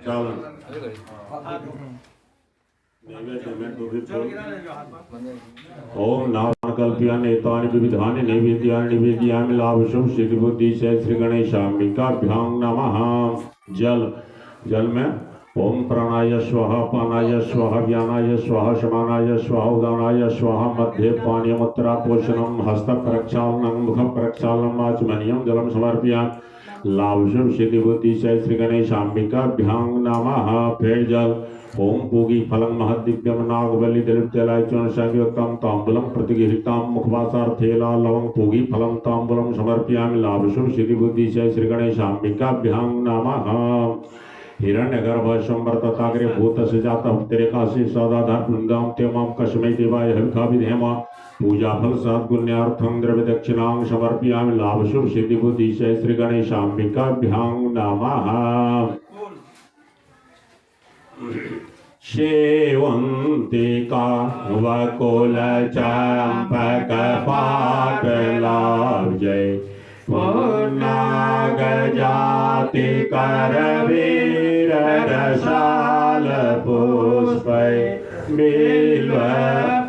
चल नैवेद्य में दो भी फूल। ओम नाम कल्पयामि एतानि विविधानि नैवेद्यानि निवेदयामि लाभ शुभ सिद्धि बुद्धि से श्री गणेशाम्बिकाभ्यां नमः। जल में ओम प्राणाय स्वाहा पानाय स्वाहा व्यानाय स्वाहा समानाय स्वाहा उदानाय स्वाहा मध्ये पानीयम् उत्तरा पोषणम हस्त प्रक्षालनम मुख प्रक्षालनम आचमनीयम जलम समर्पयामि लाभ शुभ सिद्धि बुद्धि से श्री गणेशाम्बिकाभ्यां नमः। फिर जल ओम पूगी फलं महदिव्यम नागबलि दलित जलाय चूर्ण संयुक्तम तांबूलम प्रतिगृहीताम मुखवासार्थेला लवंग पूगी फलं तांबूलम समर्पयामि लाभ शुभ सिद्धि बुद्धि से श्री गणेशाम्बिकाभ्यां नमः। हिरण्यगर्भ संवर्तताग्रे भूतस्य जातः तिरेकाशी सदाधार वृंदाम तेमाम कस्मै देवाय हविषा विधेम पूजा फल सद्गुण्यार्थं द्रव्य दक्षिणां समर्पयामि लाभ शुभ सिद्धि बुद्धि से श्री गणेशाम्बिकाभ्यां नमः। शेवंतिका वकुल चंपक पाटलाब्जै पुन्नाग जाति करवीर रसाल पुष्पै बिल्व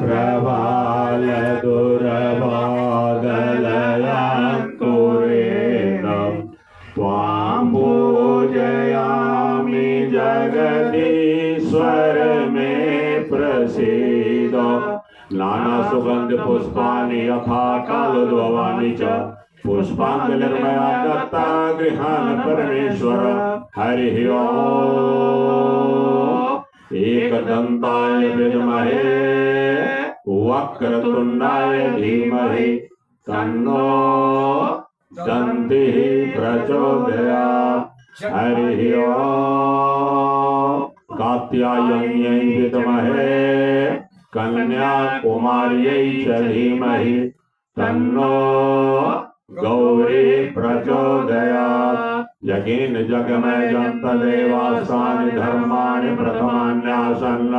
प्रवाल दुर्बादलयांकुरेणं त्वां पूजयामि जगदीश्वर में प्रसीद। नाना सुगंध पुष्पाणि यथा कालोद्भवानि च पुष्पाञ्जलिर्मया दत्ता गृहाण परमेश्वर। हरिः ओम्। एकदन्ताय विद्महे वक्रतुण्डाय धीमहि तन्नो दन्तिः प्रचोदयात्। हरिः ओम्। कात्यायन्यै विद्महे कन्याकुमार्यै च धीमहि तन्नो गौरी प्रचोदयात्। यज्ञेन जगमयन्त देवास्तानि धर्माणि प्रथमान्यासन्न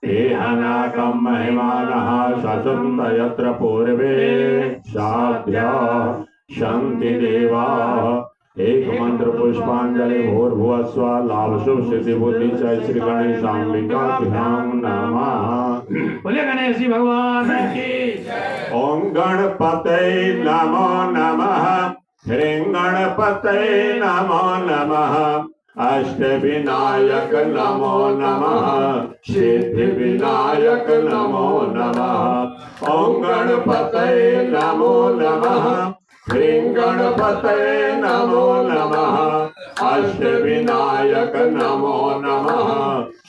तेहनाकं महिमानः शशुन्त यत्र पूर्वे साध्या शन्ति देवाः। एक मंत्र पुष्पांजलि भूर्भुवस्व लाभ शुभ सिद्धि बुद्धि से श्री गणेशाम्बिकाभ्यां नमः। बोले गणेश जी भगवान की जय। ओम गणपतये नमो नमः। ह्रीं गणपतये नमो नमः। अष्टविनायक नमो नमः। सिद्धिविनायक नमो नमः। ओम गणपतये नमो नमः। ह्रीं गणपतये नमो नमः। अष्टविनायक नमो नमः।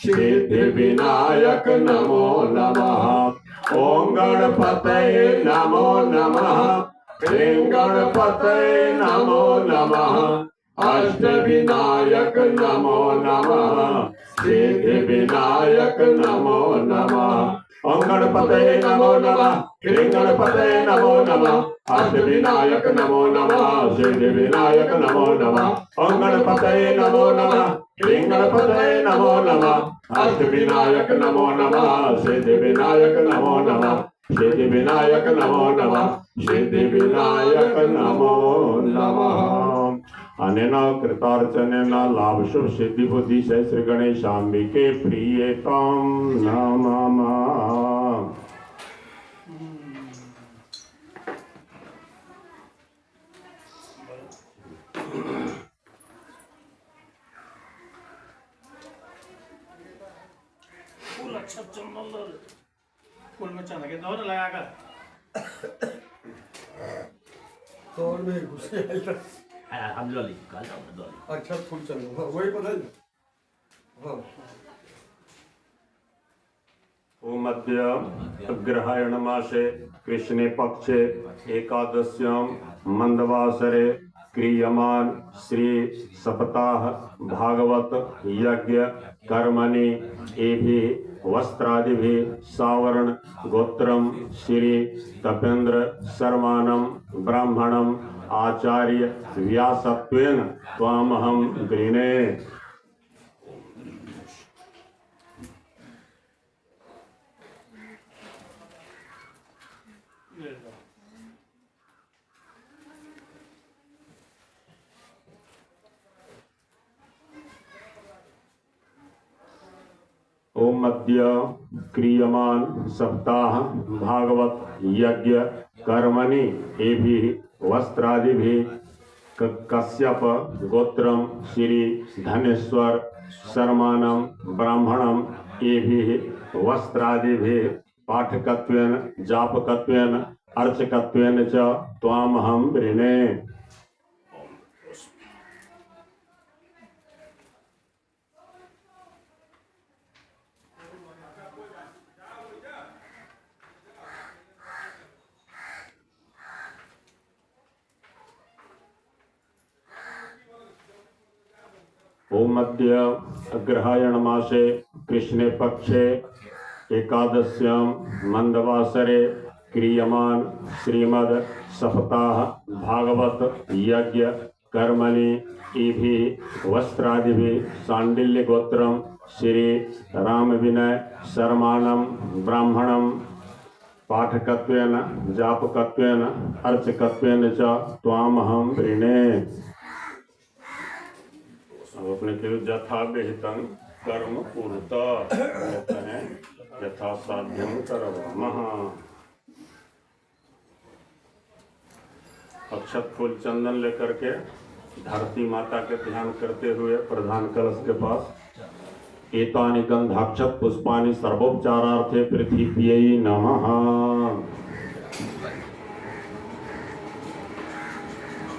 सिद्धिविनायक नमो नमः। ओम गणपतये नमो नमः। ह्रीं गणपतये नमो नमः। अष्टविनायक नमो नमः। सिद्धिविनायक नमो नमः। ओम गणपतये नमो नमः। ह्रीं गणपतये नमो नमः। अष्टविनायक नमो नमः। सिद्धिविनायक नमो नमः। ओम गणपतये नमो नमः। ह्रीं गणपतये नमो नमः। अष्टविनायक नमो नमः। सिद्धिविनायक नमो नमः। सिद्धिविनायक नमो नमः। सिद्धिविनायक नमो नमः। अनेन कृतार्चनेन लाभ शुभ सिद्धि बुद्धि से श्री गणेशाम्बिके प्रियतम नमः। फूल अच्छा चमल फूल में चना के दौड़ लगाकर दौड़ में घुसे हम डोली कल डोली अच्छा फूल चल वही पता है। हाँ ओम अद्य अग्रहायण मासे कृष्णे पक्षे एकादश्यां मंदवासरे क्रियमान श्री सप्ताह भागवत यज्ञ कर्मणि एभि वस्त्रादिभि सावरण गोत्रम श्री तपेन्द्र शर्माणं ब्राह्मणं आचार्य व्यासत्वेन त्वामहं गृह्णे। ओम मध्य क्रियमान सप्ताह भागवत यज्ञ कर्मणि एभि वस्त्रादिभि कश्यप गोत्रम श्री धनेश्वर शर्माणम ब्राह्मणम एभि वस्त्रादिभि पाठकत्वेन जापकत्वेन अर्चकत्वेन च त्वामहं वृणे। ओम मध्य अग्रहायण मासे कृष्णे पक्षे एकादश्यां मंदवासरे क्रियमान श्रीमद सप्ताह भागवत यज्ञ कर्मणि इभि वस्त्रादिभि सांडिल्य गोत्रम श्री राम विनय शर्माणम ब्राह्मणम पाठकत्वेन जापकत्वेन अर्चकत्वेन च त्वामहं वृणे। अपने के यथा विहितं कर्म पूर्ता है यथा साध्यं करवामः। अक्षत फूल चंदन लेकर के धरती माता के ध्यान करते हुए प्रधान कलश के पास एतानि गंधाक्षत पुष्पानि सर्वोपचारार्थे पृथ्व्यै नमः।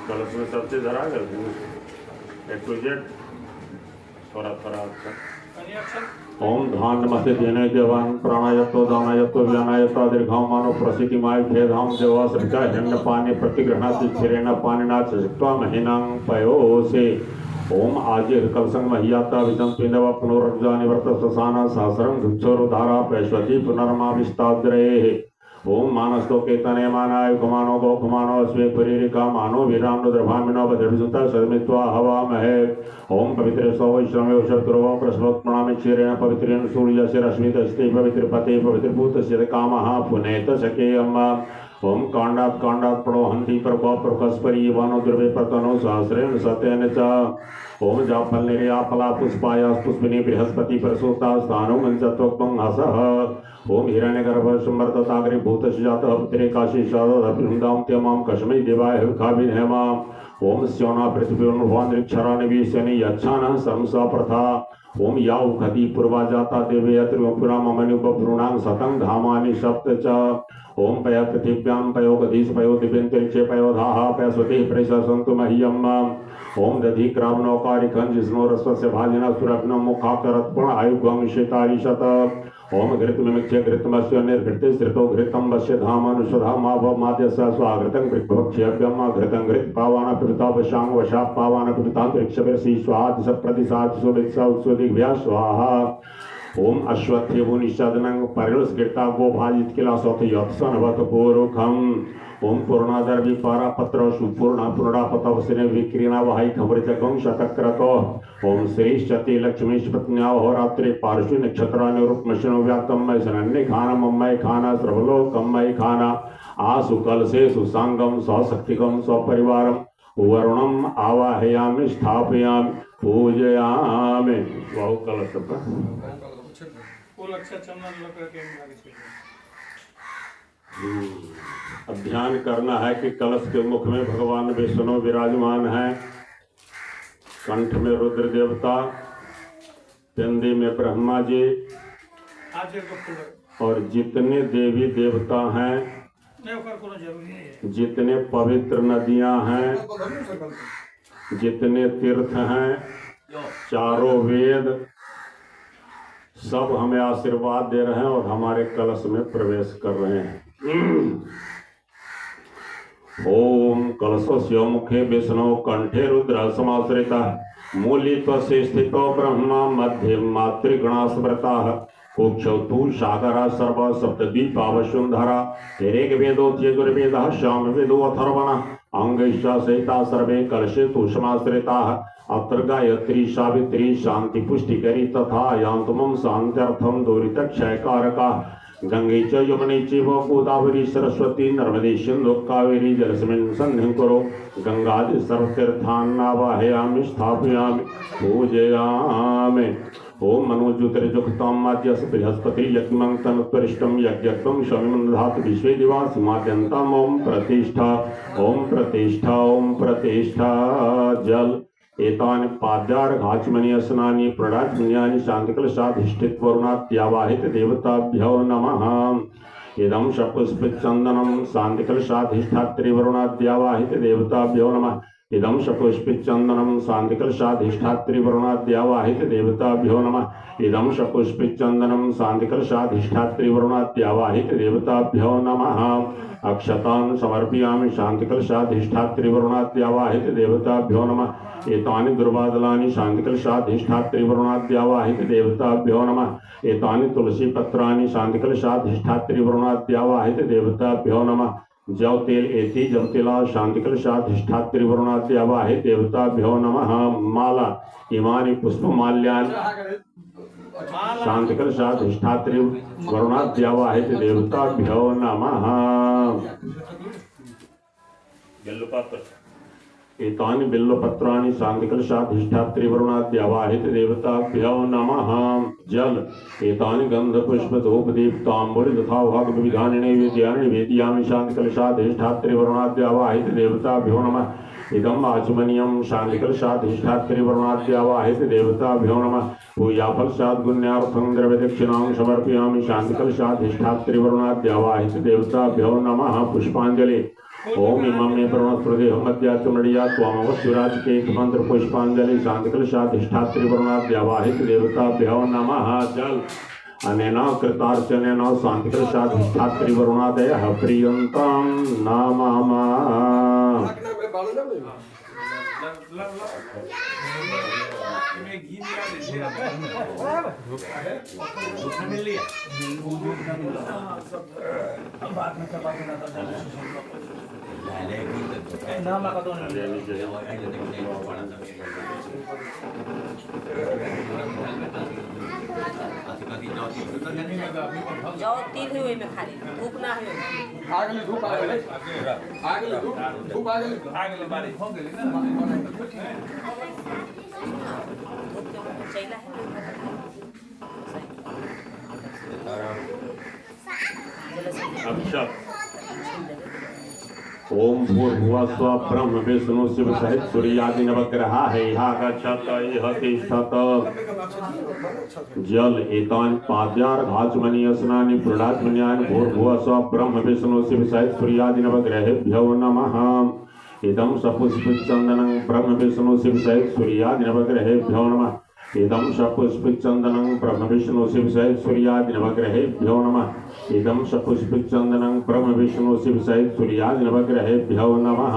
कलश में सब चीज धरा गया ए टू जेड थोड़ा थोड़ा ओम धान नमस्ते देने देवान प्राणायतो दानायतो व्यानायतो दीर्घां मानो प्रसिद्धिमाय भेदां देवासृजा हिरण्य पानी प्रतिग्रहणाति छिरेण पानिना चक्त्वा महीनां पयोसे। ओम आजे कलसंग महियाता विजं पिंडव पुनरुज्जा निवर्त ससाना सहस्रं दुच्छोरुधारा पैश्वती पुनर्मा विस्ताद्रेः। ओम मानस्तो केतने मानाय कुमानो गो कुमानो स्वे पुरीरिका मानो वीरानो द्रभामिनो बद्रभिसुता सदमित्वा हवामहे। ओम पवित्र सो वैष्णवे शत्रुवो प्रस्वत्मणामि क्षीरेण पवित्रेण सूर्यस्य रश्मितस्ते पवित्र पते पवित्र भूतस्य कामः पुनेत सकेयम्। ओम कांडात पड़ो हंति प्रभो प्रकस्परी वनो द्रवे पतनो सहस्रेण सतेन च। ओम जाफल निर्या फला पुष्पाया पुष्पिनी बृहस्पति प्रसूता स्थानो मंचत्वं हसः। ओम हिरण्यगर्भ सुमर्तताग्रे भूतस्य जातः पुत्रे काशी शादधृंदां त्यमां कश्मी देवाय हविर्खाभिधेमा। ओम स्योना पृथ्वीर्भुवनक्षरा निवीशनि यच्छानः संसा प्रथा। ओम या उखति पूर्वा जाता देवे यत्रिपुरा ममनुपभ्रूणां सतं धामानि सप्त च। ओम पय पृथिव्यां पयो गधीश पयो दिव्यंतरिक्षे पयो धाः पयस्वते प्रैषा सन्तु मह्यम्। ओम दधि क्रावनौकारिखं जिष्णो रस्वस्य भाजिना सुरग्नं मुखाकरत्पण आयुगं शेतारिशत। ओम घृतमिमुच्य घृतमस्य निर्घृते श्रितो घृतं वश्य धामानुषधामावमाद्यस्य स्वाघृतं घृतभक्ष्यव्यं घृतं घृत पावान पिबता वशांग वशा पावान पिबतांतरिक्षवर्षि स्वाद सप्रतिसाद सुवित्सा उत्सुदिभ्या स्वाहा। ओम अश्वत्थेवो निषादनं परिणस्कृता गोभाजित किला सौथ यत्सनवत पूरुखम। ओम पूर्णादर विपारा पत्र सुपूर्णा पूर्णापतवसने विक्रीना वहाई खमृतकं शतक्रतो। ओम श्रीश्चते लक्ष्मीश पत्न्या होरात्रे पार्श्व नक्षत्रानि रूपमशनो व्याक्तं मय सनन्ने खानम मय खाना सर्वलोकं मय खाना। आसु कलसे सुसांगम सशक्तिकं सपरिवारम वरुणम आवाहयामि स्थापयामि पूजयामि। बहु कलश फूल अच्छा चंदन लग के ध्यान करना है कि कलश के मुख में भगवान विष्णु विराजमान है, कंठ में रुद्र देवता, पिंडी में ब्रह्मा जी और जितने देवी देवता हैं, जितने पवित्र नदियां हैं, जितने तीर्थ हैं, चारों वेद सब हमें आशीर्वाद दे रहे हैं और हमारे कलश में प्रवेश कर रहे हैं। ओम कलशस्य मुखे विष्णु कंठे रुद्र समाश्रितः मूलित्वस्य स्थितो ब्रह्मा मध्ये मातृगणा स्मृताः कुक्षौ तु सागरा सर्व सप्तद्वीपा वसुंधरा ऋग्वेदो यजुर्वेदः सामवेदो अथर्वणः अंगैश्च सहिता सर्वे कलशे तु समाश्रिताः अत्र गायत्री सावित्री शांति पुष्टिकरी तथा यांतुमं शांत्यर्थं दुरितक्षयकारका गंगे च यमुने चैव गोदावरी सरस्वती नर्मदे सिंधु कावेरी जलस्मिन् सन्निधिं कुरु गंगादि सर्वतीर्थान्नावाहयामि स्थापयामि पूजयामि ओम मनोज्योतिर्जुक्तमाद्यस बृहस्पति यज्ञं तनुत्वरिष्टं यज्ञत्वं शमिनं दधातु विश्वे दिवासिमाद्यन्तम् ओम प्रतिष्ठा जल एतानि पाद्यार्घाचमनीय स्नानि प्रणाचमनीयानि शान्तिकलशाधिष्ठितवरुणात्यावाहित देवताभ्यो नमः इदं शपुष्पिचन्दनं शान्तिकलशाधिष्ठात्रिवरुणाद्यावाहित देवताभ्यो नमः इदं शपुष्पिचन्दनं शान्तिकलशाधिष्ठात्रिवरुणाद्यावाहित देवताभ्यो नमः इदं शपुष्पिचन्दनं शान्तिकलशाधिष्ठात्रिवरुणाद्यावाहित देवताभ्यो नमः अक्षतान् समर्पयामि शान्तिकलशाधिष्ठात्रिवरुणाद्यावाहित देवताभ्यो नमः एतानि दुर्वादलानि शान्तिकलशाधिष्ठात्रिवरुणाद्यावाहित देवताभ्यो नमः एतानि तुलसीपत्राणि शान्तिकलशाधिष्ठात्रिवरुणाद्यावाहित देवताभ्यो नमः जव तेल एति जव तिला शान्तिकलशाधिष्ठात्रिवरुणाद्यावाहित देवताभ्यो नमः माला इमानि पुष्पमाल्यानि शान्तिकलशाधिष्ठात्रिवरुणाद्यावाहित देवताभ्यो नमः एतानि बिल्वपत्राणि शान्तिकलशाधिष्ठात्रिवरुणाद्यावाहित देवताभ्यो नमः जल एतानि गन्धपुष्पधूपदीप्ताम्बुरि तथाभागविधानि नैवेद्यानि निवेदयामि शान्तिकलशाधिष्ठात्रिवरुणाद्यावाहित देवताभ्यो नमः इदम् आचमनीयं शान्तिकलशाधिष्ठात्रिवरुणाद्यावाहित देवताभ्यो नमः पूजाफलसाद्गुण्यार्थं द्रव्यदक्षिणां समर्पयामि शान्तिकलशाधिष्ठात्रिवरुणाद्यावाहित देवताभ्यो नमः पुष्पाञ्जलि ओम इमं मे परमस्पृदेह मध्याचमणिया त्वामवस्विराज के मंत्र पुष्पांजलि शान्तिकलशाधिष्ठात्रिवरुणाद्यावाहित देवताभ्यो नमः जल अनेन कृतार्चनेन शान्तिकलशाधिष्ठात्रिवरुणादयः प्रियन्तां नमः जाओ तीन हुए में खाली धूप ना हुए आगले धूप आगले धूप आगले बारी हो गेली ना धूप के चैला है अच्छा ओम भूर्भुवः स्वः ब्रह्म विष्णु शिव सहित सूर्यादि नवग्रहा गच्छत इह तिष्ठत जल एतानि पाद्यार्घाचमनीय स्नानि प्रणाचमनीयानि भूर्भुवः स्वः ब्रह्म विष्णु शिव सहित सूर्यादि नवग्रहेभ्यो नमः इदं सपुष्पिचन्दनं ब्रह्म विष्णु शिव सहित सूर्यादि नवग्रहेभ्यो नमः इदं सपुष्पिचन्दनं ब्रह्म विष्णु शिव सहित सूर्यादि नवग्रहेभ्यो नमः इदं सपुष्पिचन्दनं ब्रह्म विष्णु शिव सहित सूर्यादि नवग्रहेभ्यो नमः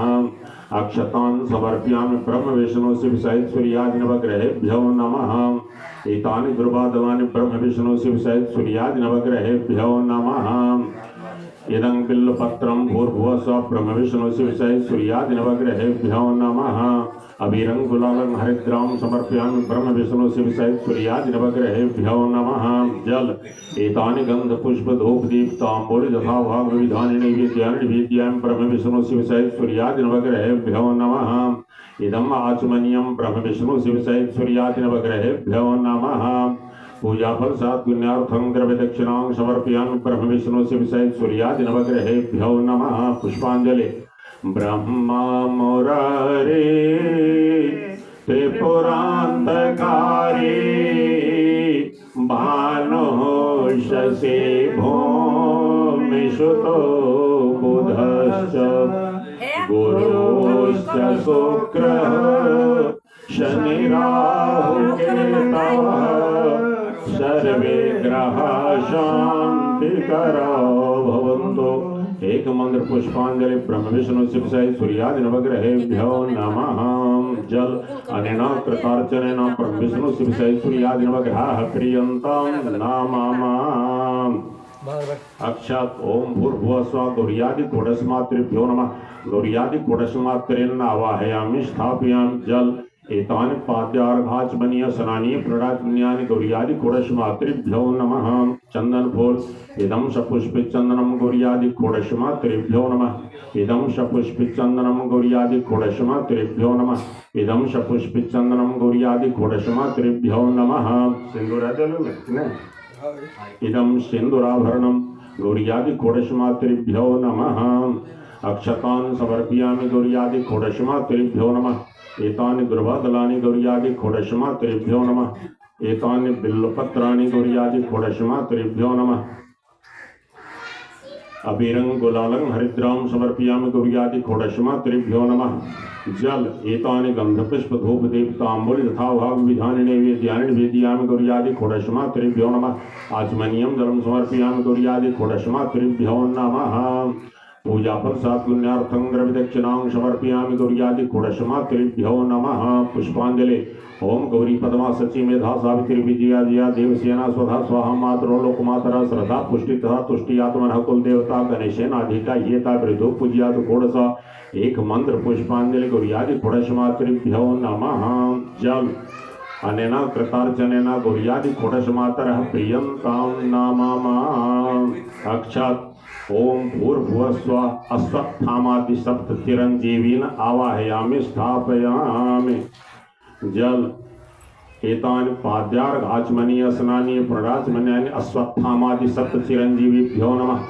अक्षतान् समर्पयामि ब्रह्म विष्णु शिव सहित सूर्यादि नवग्रहेभ्यो नमः एतानि दुर्वादलानि ब्रह्म विष्णु शिव सहित सूर्यादि नवग्रहेभ्यो नमः इदं बिल्वपत्रं भूर्भुवः स्वः ब्रह्म विष्णु शिव सहित सूर्यादि नवग्रहेभ्यो नमः अबीरं गुलालं हरिद्रां समर्पयामि ब्रह्म विष्णु शिव सहित सूर्यादि नवग्रहेभ्यो नमः जल एतानि गन्धपुष्पधूपदीप्ताम्बुरि तथाभागविधानि नैवेद्यानि निवेदयामि ब्रह्म विष्णु शिव सहित सूर्यादि नवग्रहेभ्यो नमः इदम् आचमनीयं ब्रह्म विष्णु शिव सहित सूर्यादि नवग्रहेभ्यो नमः पूजाफलसाद्गुण्यार्थं द्रव्यदक्षिणां समर्पयामि ब्रह्म विष्णु शिव सहित सूर्यादि नवग्रहेभ्यो नमः पुष्पाञ्जलि ब्रह्मा मुरारे त्रिपुरान्तकारी भानुः शशि भूमिसुतो बुधश्च गुरुश्च शुक्रः शनिराहुकेतवः सर्वे ग्रहाः शान्तिकरो भवन्तु एक मंत्र पुष्पांजलि ब्रह्म विष्णु शिव सहित सूर्यादि नवग्रहेभ्यो नमः जल अनेन कृतार्चनेन ब्रह्म विष्णु शिव सहित सूर्यादि नवग्रहाः प्रियन्तां नमः अक्षत ओम भूर्भुवः स्वः गौर्यादि षोडशमात्रेभ्यो नमः गौर्यादि षोडशमात्रेण आवाहयामि स्थापयामि जल एतानि पाद्यार्घाचमनीय स्नानीय प्रणाचमनीयानि गौर्यादि षोडशमातृभ्यो नमः चंदन फूल इदं सपुष्पित चंदनम गौर्यादि षोडशमातृभ्यो नमः इदं सपुष्पित चंदनम गौर्यादि षोडशमातृभ्यो नमः इदं सपुष्पित चंदनम गौर्यादि षोडशमातृभ्यो नमः इदं सिंदूराभरणम गौर्यादि षोडशमातृभ्यो नमः अक्षतान् समर्पयामि गौर्यादि षोडशमातृभ्यो नमः एतानि दुर्वादलानि गौर्यादि षोडशमातृभ्यो नमः एतानि बिल्वपत्राणि गौर्यादि षोडशमातृभ्यो नमः अबीरं गुलालं हरिद्रां समर्पयामि गौर्यादि षोडशमातृभ्यो नमः जल एतानि गंधपुष्प धूप दीप्तांबुल यथाभाव विधानि नैवेद्यानि निवेदयामि गौर्यादि षोडशमातृभ्यो नमः आचमनीयं जलं समर्पयामि गौर्यादि षोडशमातृभ्यो नमः पूजा प्रसाद पुण्यार्थं द्रव्यदक्षिणां समर्पयामि गौर्यादि षोडशमातृभ्यो नमः पुष्पांजलि ओम गौरी पद्मा सची मेधा सावित्री विजया जया देवसेना स्वधा स्वाहा मातरो लोकमातरा श्रद्धा पुष्टि तथा तुष्टि आत्मनः कुल देवता गणेशेनाधिका येता वृद्धो पूज्यात षोडश एक मंत्र पुष्पांजलि गौर्यादि षोडशमातृभ्यो नमः जल अनेन कृतार्चनेन गौर्यादि षोडशमातरः प्रियन्तां नमः अक्षत ओम भूर्भुवस्व अश्वत्थामादि सप्त चिरंजीवीन आवाहयामि स्थापयामि जल एतानि पाद्यार्घाचमनीय स्नानीय प्रणाचमनीयानि अश्वत्थामादि सप्त चिरंजीवीभ्यो नमः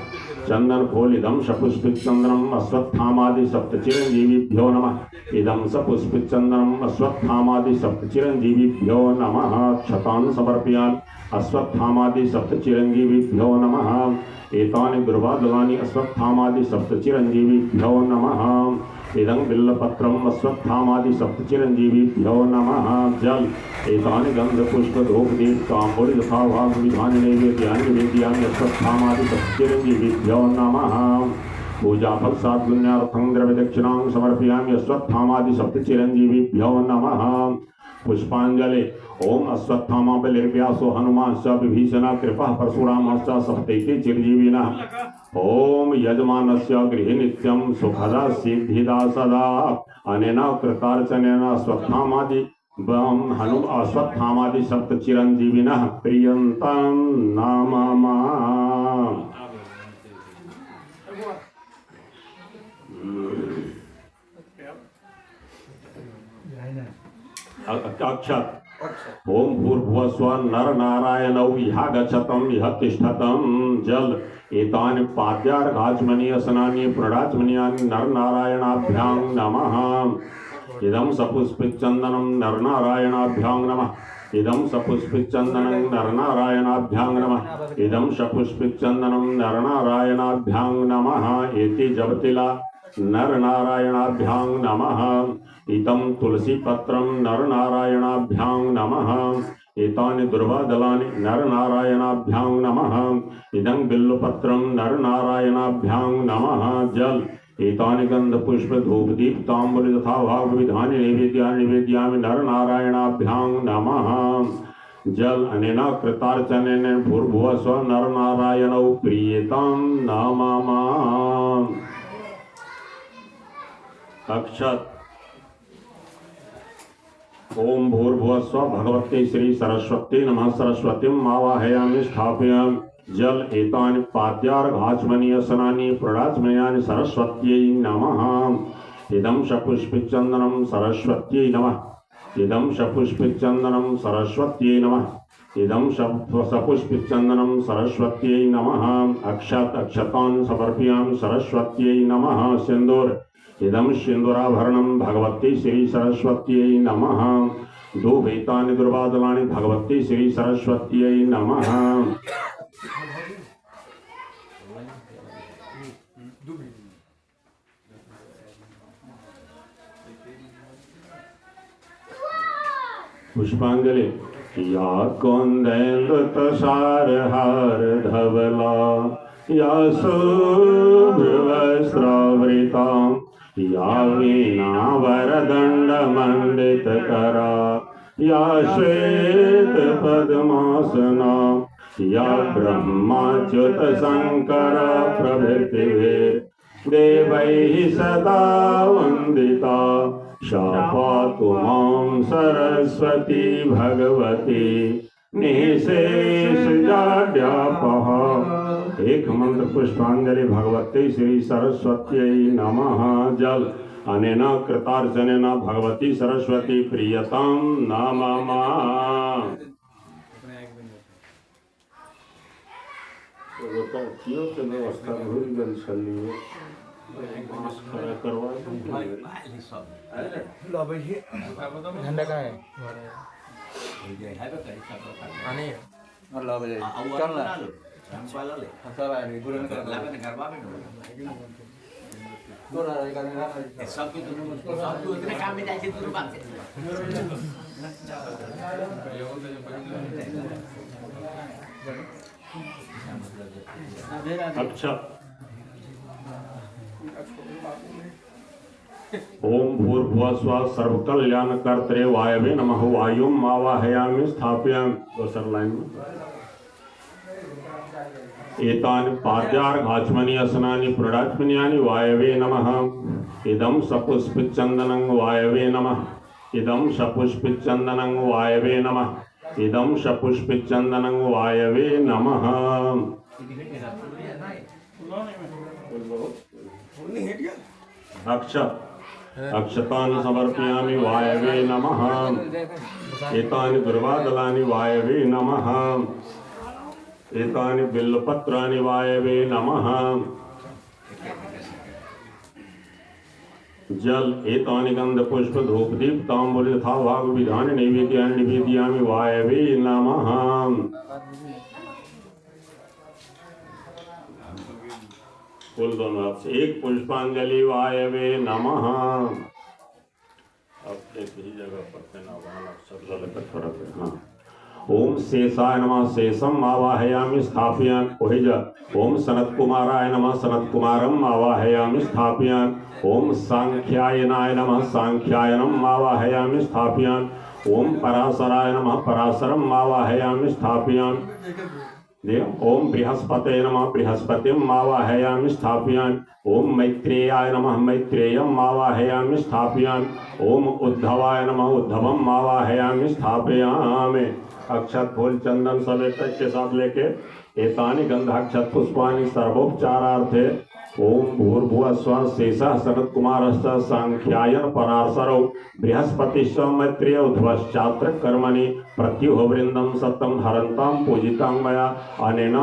चंदन फूल इदं सपुष्पित चंदनम अश्वत्थामादि सप्त चिरंजीवीभ्यो नमः इदं सपुष्पित चंदनम अश्वत्थामादि सप्त चिरंजीवीभ्यो नमः क्षतान् समर्पयामि अश्वत्थामादि सप्त चिरंजीवीभ्यो नमः एतानि दुर्वादलानि अश्वत्थामादि सप्त चिरंजीवीभ्यो नमः इदं बिल्वपत्रम् अश्वत्थामादि सप्त चिरंजीवीभ्यो नमः जल एतानि गंधपुष्प धूप दीप्तांबुल यथाभाव विधानि नैवेद्यानि निवेदयामि अश्वत्थामादि सप्त चिरंजीवीभ्यो नमः पूजा फलसाद पुण्यार्थं द्रव्यदक्षिणां समर्पयामि अश्वत्थामादि सप्त चिरंजीवीभ्यो नमः पुष्पांजलि ओम अश्वत्थामा बलिर्व्यासो हनुमांश्च विभीषणः कृपः परशुरामश्च सप्तैते चिरजीविनः ओम यजमानस्य गृहे नित्यं सुखदा सिद्धिदा सदा अनेन कृतार्चनेन अश्वत्थामादि अश्वत्थामादि सप्त चिरंजीविनः प्रियन्तां नमः अक्षत ओम भूर्भुवस्व नर नारायणौ इह गच्छतं इह तिष्ठतं जल एतानि पाद्यार्घाचमनीय स्नानीय प्रणाचमनीयानि नर नारायणाभ्यां नमः इदं सपुष्पित चंदनं नर नारायणाभ्यां नमः इदं सपुष्पित चंदनं नर नारायणाभ्यां नमः इदं सपुष्पित चंदनं नर नारायणाभ्यां नमः एति जपतिला नर नारायणाभ्यां नमः इदं तुलसी पत्रं नर नारायणाभ्यां नमः एतानि दुर्वादलानि नर नारायणाभ्यां नमः इदं बिल्वपत्रं नर नारायणाभ्यां नमः जल एतानि गंधपुष्प धूप दीप्तांबुल यथाभाव विधानि नैवेद्यानि निवेदयामि नर नारायणाभ्यां नमः जल अनेन कृतार्चनेन भूर्भुवस्व नर नारायणौ प्रीयतां नमः अक्षत ओम भूर्भुवस्व भगवते श्री सरस्वती नमः सरस्वतीं आवाहयामि स्थापयामि जल एतानि पाद्यार्घाचमनीय स्नानीय प्रणाचमनीयानि सरस्वत्यै नमः इदं सपुष्पित चंदनं सरस्वत्यै नमः इदं सपुष्पित चंदनं सरस्वत्यै नमः इदं सपुष्पित चंदनं सरस्वत्यै नमः अक्षत अक्षतान् समर्पयामि सरस्वत्यै नमः सिंदूर इदं सिंदूराभरणं भगवती श्री सरस्वत्यै नमः धूपैतानि दुर्वादलानि भगवती श्री सरस्वत्यै नमः पुष्पांजलि या कुंदैलुत सारहार धवला या शुभ्रवस्त्रावृता या वीणा वरदंड मंडित करा या श्वेत पद्मासना या ब्रह्माच्युत शंकर प्रभृति देवैः सदा वंदिता शापातु मां सरस्वती भगवती निःशेषजाड्यापः। एक मंत्र पुष्पांजलि भगवते श्री सरस्वत्यै नमः। जल अनेन कृतार्चनेन भगवती सरस्वती प्रियतां नमः। व्यवस्था झंडा का है आने अच्छा ओम भूर्भुवः स्वः सर्वकल्याणकर्त्रे वायवे नमः। वायुम् आवाहयामि स्थापयामि। दूसरी लाइन में एतानि पाद्यार्घाचमनी असनानि प्रणात्मन्यानि वायवे नमः। इदं सपुष्पिचन्दनं वायवे नमः। इदं सपुष्पिचन्दनं वायवे नमः। इदं सपुष्पिचन्दनं वायवे नमः। अक्षतानि समर्पयामि वायवे नमः। एतानि दुर्वादलानि वायवे नमः। एतानि बिल्वपत्राणि वायवे नमः। जल एतानि गंधपुष्प धूप दीप तांबूल यथा भाग विधान नैवेद्यानि निवेदयामि वायवे नमः। कुल दोनों हाथ से एक पुष्पांजलि वायवे नमः। अब एक ही जगह पर पेना वाला शब्द लेकर थोड़ा सा हाँ। ओम शेषाय नमः। शेषम आवाहयामि स्थापयामि। वही जा ओम सनत कुमाराय नमः। सनत कुमारम आवाहयामि स्थापयामि। ओम सांख्यायनाय नमः। सांख्यायनम आवाहयामि स्थापयामि। ओम पराशराय नमः। पराशरम आवाहयामि स्थापयामि। ओम बृहस्पते नमः। बृहस्पतिम आवाहयामि स्थापयामि। ओम मैत्रेयाय नमः। मैत्रेयम आवाहयामि स्थापयामि। ओम उद्धवाय नमः। उद्धवम आवाहयामि स्थापयामि। अक्षत फूल चंदन सब एक के साथ लेके एतानि गंधाक्षत पुष्पाणि सर्वोपचारार्थे ओम भूर्भुवः स्वः शेषः सनत कुमारश्च सांख्यायन पराशरौ बृहस्पतिश्च मैत्रेय उद्धवश्चात्र कर्मणि प्रत्युह वृंदं सत्तं हरन्तां पूजितां मया अनेन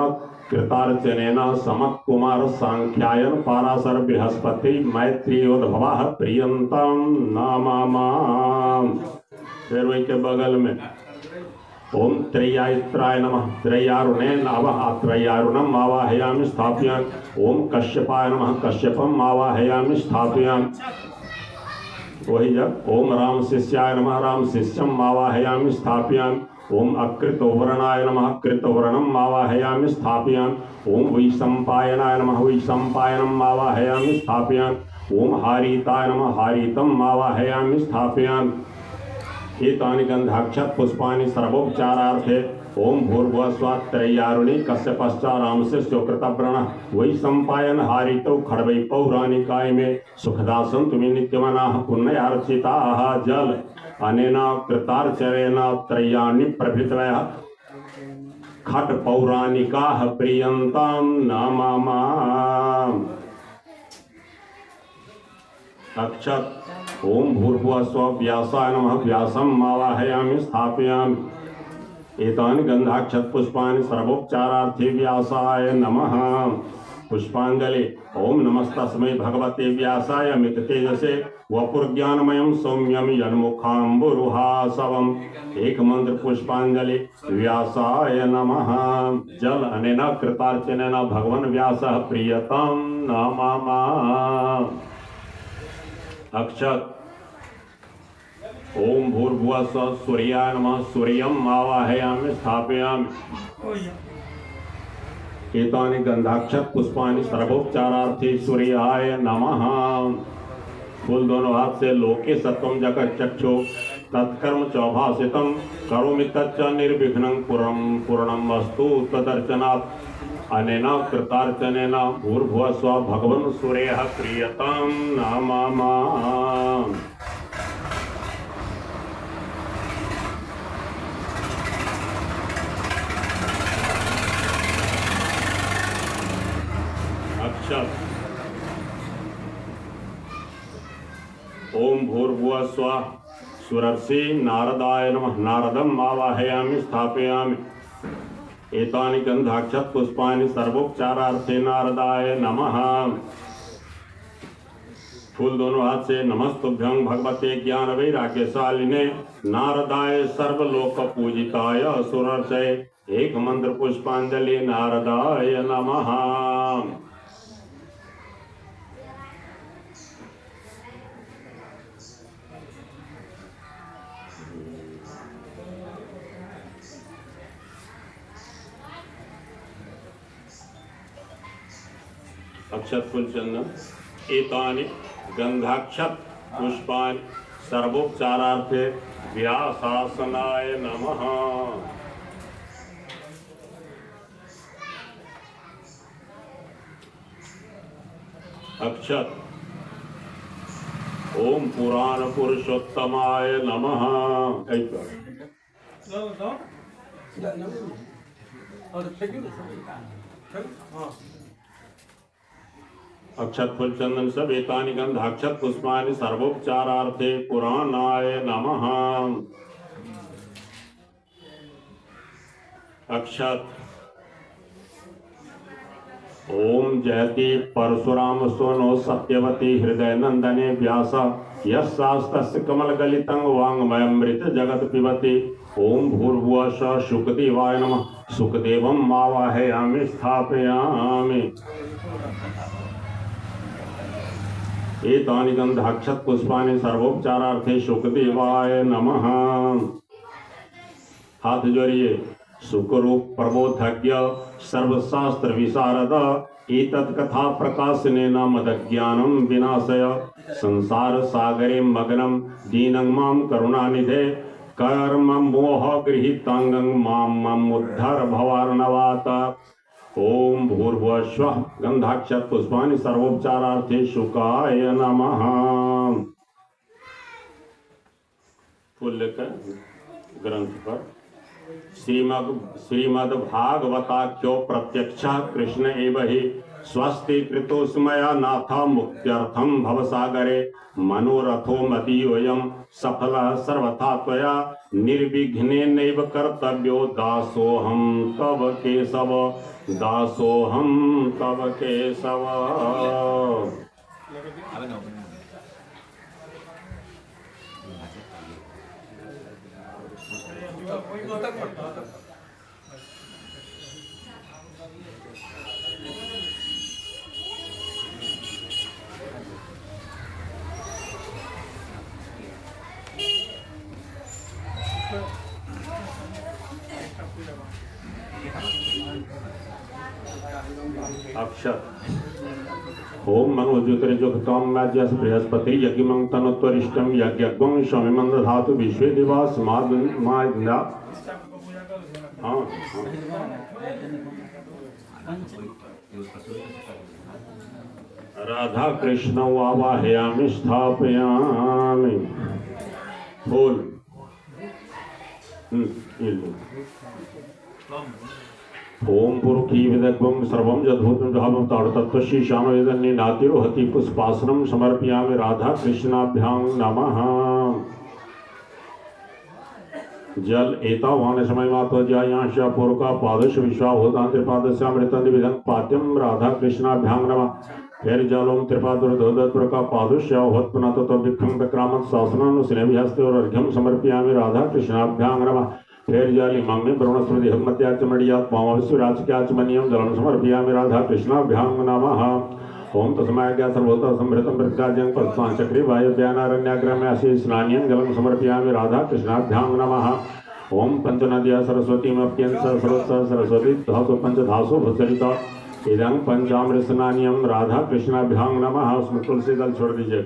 कृतार्चनेन समत कुमार सांख्यायन पराशर बृहस्पति मैत्रेयोद्भवः प्रियन्तां नमामि। फिर वही के बगल में ओम त्रय्यायत्राय नमः। त्रय्यारुणे नमः। त्रय्यारुणम आवाहयामि स्थापयामि। ओम कश्यपाय नमः। कश्यपम आवाहयामि स्थापयामि। वही जब ओम राम शिष्याय नमः। राम शिष्यम आवाहयामि स्थापयामि। ओम अकृतवर्णाय नमः। कृतवर्णम आवाहयामि स्थापयामि। ओम वैशंपायनाय नमः। वैशंपायनम आवाहयामि स्थापयामि। ओम हारीताय नमः। हारीतम आवाहयामि स्थापयामि। एतानि गंधाक्षत पुष्पाणि सर्वोपचारार्थे ओम भूर्भुवः स्वः त्रय्यारुणि कश्यपश्चा रामशिष्यो कृतव्रणः वैशंपायन हारितौ खड्वै पौराणिकाय में सुखदा सन्तु मे नित्यमनाः पुण्यार्चिताः। जल अनेन कृतार्चनेन त्रय्याणि प्रभृतयः खट पौराणिकाः प्रियन्तां नमामि। अक्षत ओम भूर्भुवः स्वः व्यासाय नमः। व्यासम आवाहयामि स्थापयामि। एतानि गंधाक्षत पुष्पाणि सर्वोपचारार्थे व्यासाय नमः। पुष्पांजलि ओम नमस्तस्मै भगवते व्यासाय अमित तेजसे वपुर्ज्ञानमयं सौम्यं यन्मुखाम्बुरुहासवम्। एक मंत्र पुष्पांजलि व्यासाय नमः। जल अनेन कृतार्चनेन भगवन् व्यासः प्रियतां नमामि। अक्षत ओम भूर्भुवः स्वः सूर्याय नमः। सूर्यम आवाहयामि स्थापयामि। एतानि गंधाक्षत पुष्पाणि सर्वोपचारार्थे सूर्याय नमः। फूल दोनों हाथ से लोके सत्वं जगत् चक्षु तत्कर्म चौभाषितं करोमि तच्च निर्विघ्नं पूर्णं वस्तु तदर्चनात् अनेन कृतार्चनेन भूर्भुवः स्वः भगवन् सूर्यः प्रियतां नमामि। स्व सुरर्षि नारदाय नमः। नारदम् आवाहयामि स्थापयामि। एतानि गंधाक्षत पुष्पाणि सर्वोपचारार्थे नारदाय नमः। फूल दोनों हाथ से नमस्तुभ्यं भगवते ज्ञान वैराग्यशालिने नारदाय सर्वलोक पूजिताय सुरर्षये एक मंत्र पुष्पांजलि नारदाय नमः। अक्षत फूल चंदन एतानि गंधाक्षत पुष्पाणि सर्वोपचारार्थे व्यासासनाय नमः। अक्षत ओम पुराण पुरुषोत्तमाय नमः। अक्षत फूल चंदन सब एतानि गंधाक्षत पुष्पाणि सर्वोपचारार्थे पुराणाय नमः। अक्षत ओम जयति परशुराम सोनो सत्यवती हृदय नंदने व्यास यस्सास्तस्य कमलगलितं वाङ्मयमृत जगत पिबति। ओम भूर्भुवः स्वः शुकदेवाय नमः। शुकदेवम् आवाहयामि स्थापयामि। एतानि गंधाक्षत पुष्पाणि सर्वोपचारार्थे शुकदेवाय नमः। हाथ जोड़िए। सुखरूप प्रबोधज्ञ सर्वशास्त्र विशारद एतत् कथा प्रकाशनेन मदज्ञानं विनाशय संसार सागरे मग्नं दीनं मां करुणानिधे कर्म मोह गृहीतांगं मां उद्धर भवार्णवात। ओम भूर्भुवः स्वः गंधाक्षत पुष्पाणि सर्वोपचारार्थे शुकाय नमः। फूल लेकर ग्रंथ पर श्रीमद् भागवताख्यो प्रत्यक्ष कृष्ण एव हि स्वस्ति कृतोस्मया नाथ मुक्त्यर्थं भवसागरे मनोरथो मदीयोऽयं सफलः सर्वथा त्वया निर्विघ्नेनैव कर्तव्यो दासोऽहं तव केशव दासोऽहं तव केशव। अक्षर ओम मनो ज्योतिर्जुक्तम मैज्यस बृहस्पति यज्ञमं तनुत्वरिष्टम यज्ञग्वं शमिमं दधातु विश्वे दिवास माद्ना। हाँ राधा कृष्ण आवाहयामि स्थापयामि। फूल ओम पुरुखी विदग्वं सर्वं यद्भूतं जहामं ताडतत्त्वस्य श्यामवेदन्ये नातिरोहति पुष्पासनं समर्पयामि राधा कृष्णाभ्यां नमः। जल एतावान समय मातो ज्यायांश पूर्वका पादश विश्वाभूतां त्रिपादस्यामृतं द्विविधं पाद्यं राधा कृष्णाभ्यां नमः। फिर जलों त्रिपादुर्धोदत्प्रका पादुष्याभवत् पुनः ततो विक्रम विक्रामत् शासनं स्नेहस्ते और अर्घ्यं समर्पयामि राधा कृष्णाभ्यां नमः। फिर जाली मांगने ब्रह्मस्मृति हकमत्याचमणियात् पावस्विराजक्याचमनीयं जलं समर्पयामि राधा कृष्णाभ्यां नमः। ओम तस्माज्ञा सर्वोत्तम समृतं प्रत्याजं पस्तां चक्री वायुव्यानारण्याग्रम्यासि स्नान्यं जलं समर्पयामि राधा कृष्णाभ्यां नमः। ओम पंचनद्या सरस्वतीमप्यं सरस्वती धासु पंचधासु भस्सरिता इदं पंचामृत स्नान्यं राधा कृष्णाभ्यां नमः। उसमें तुलसी दल छोड़ दीजिए।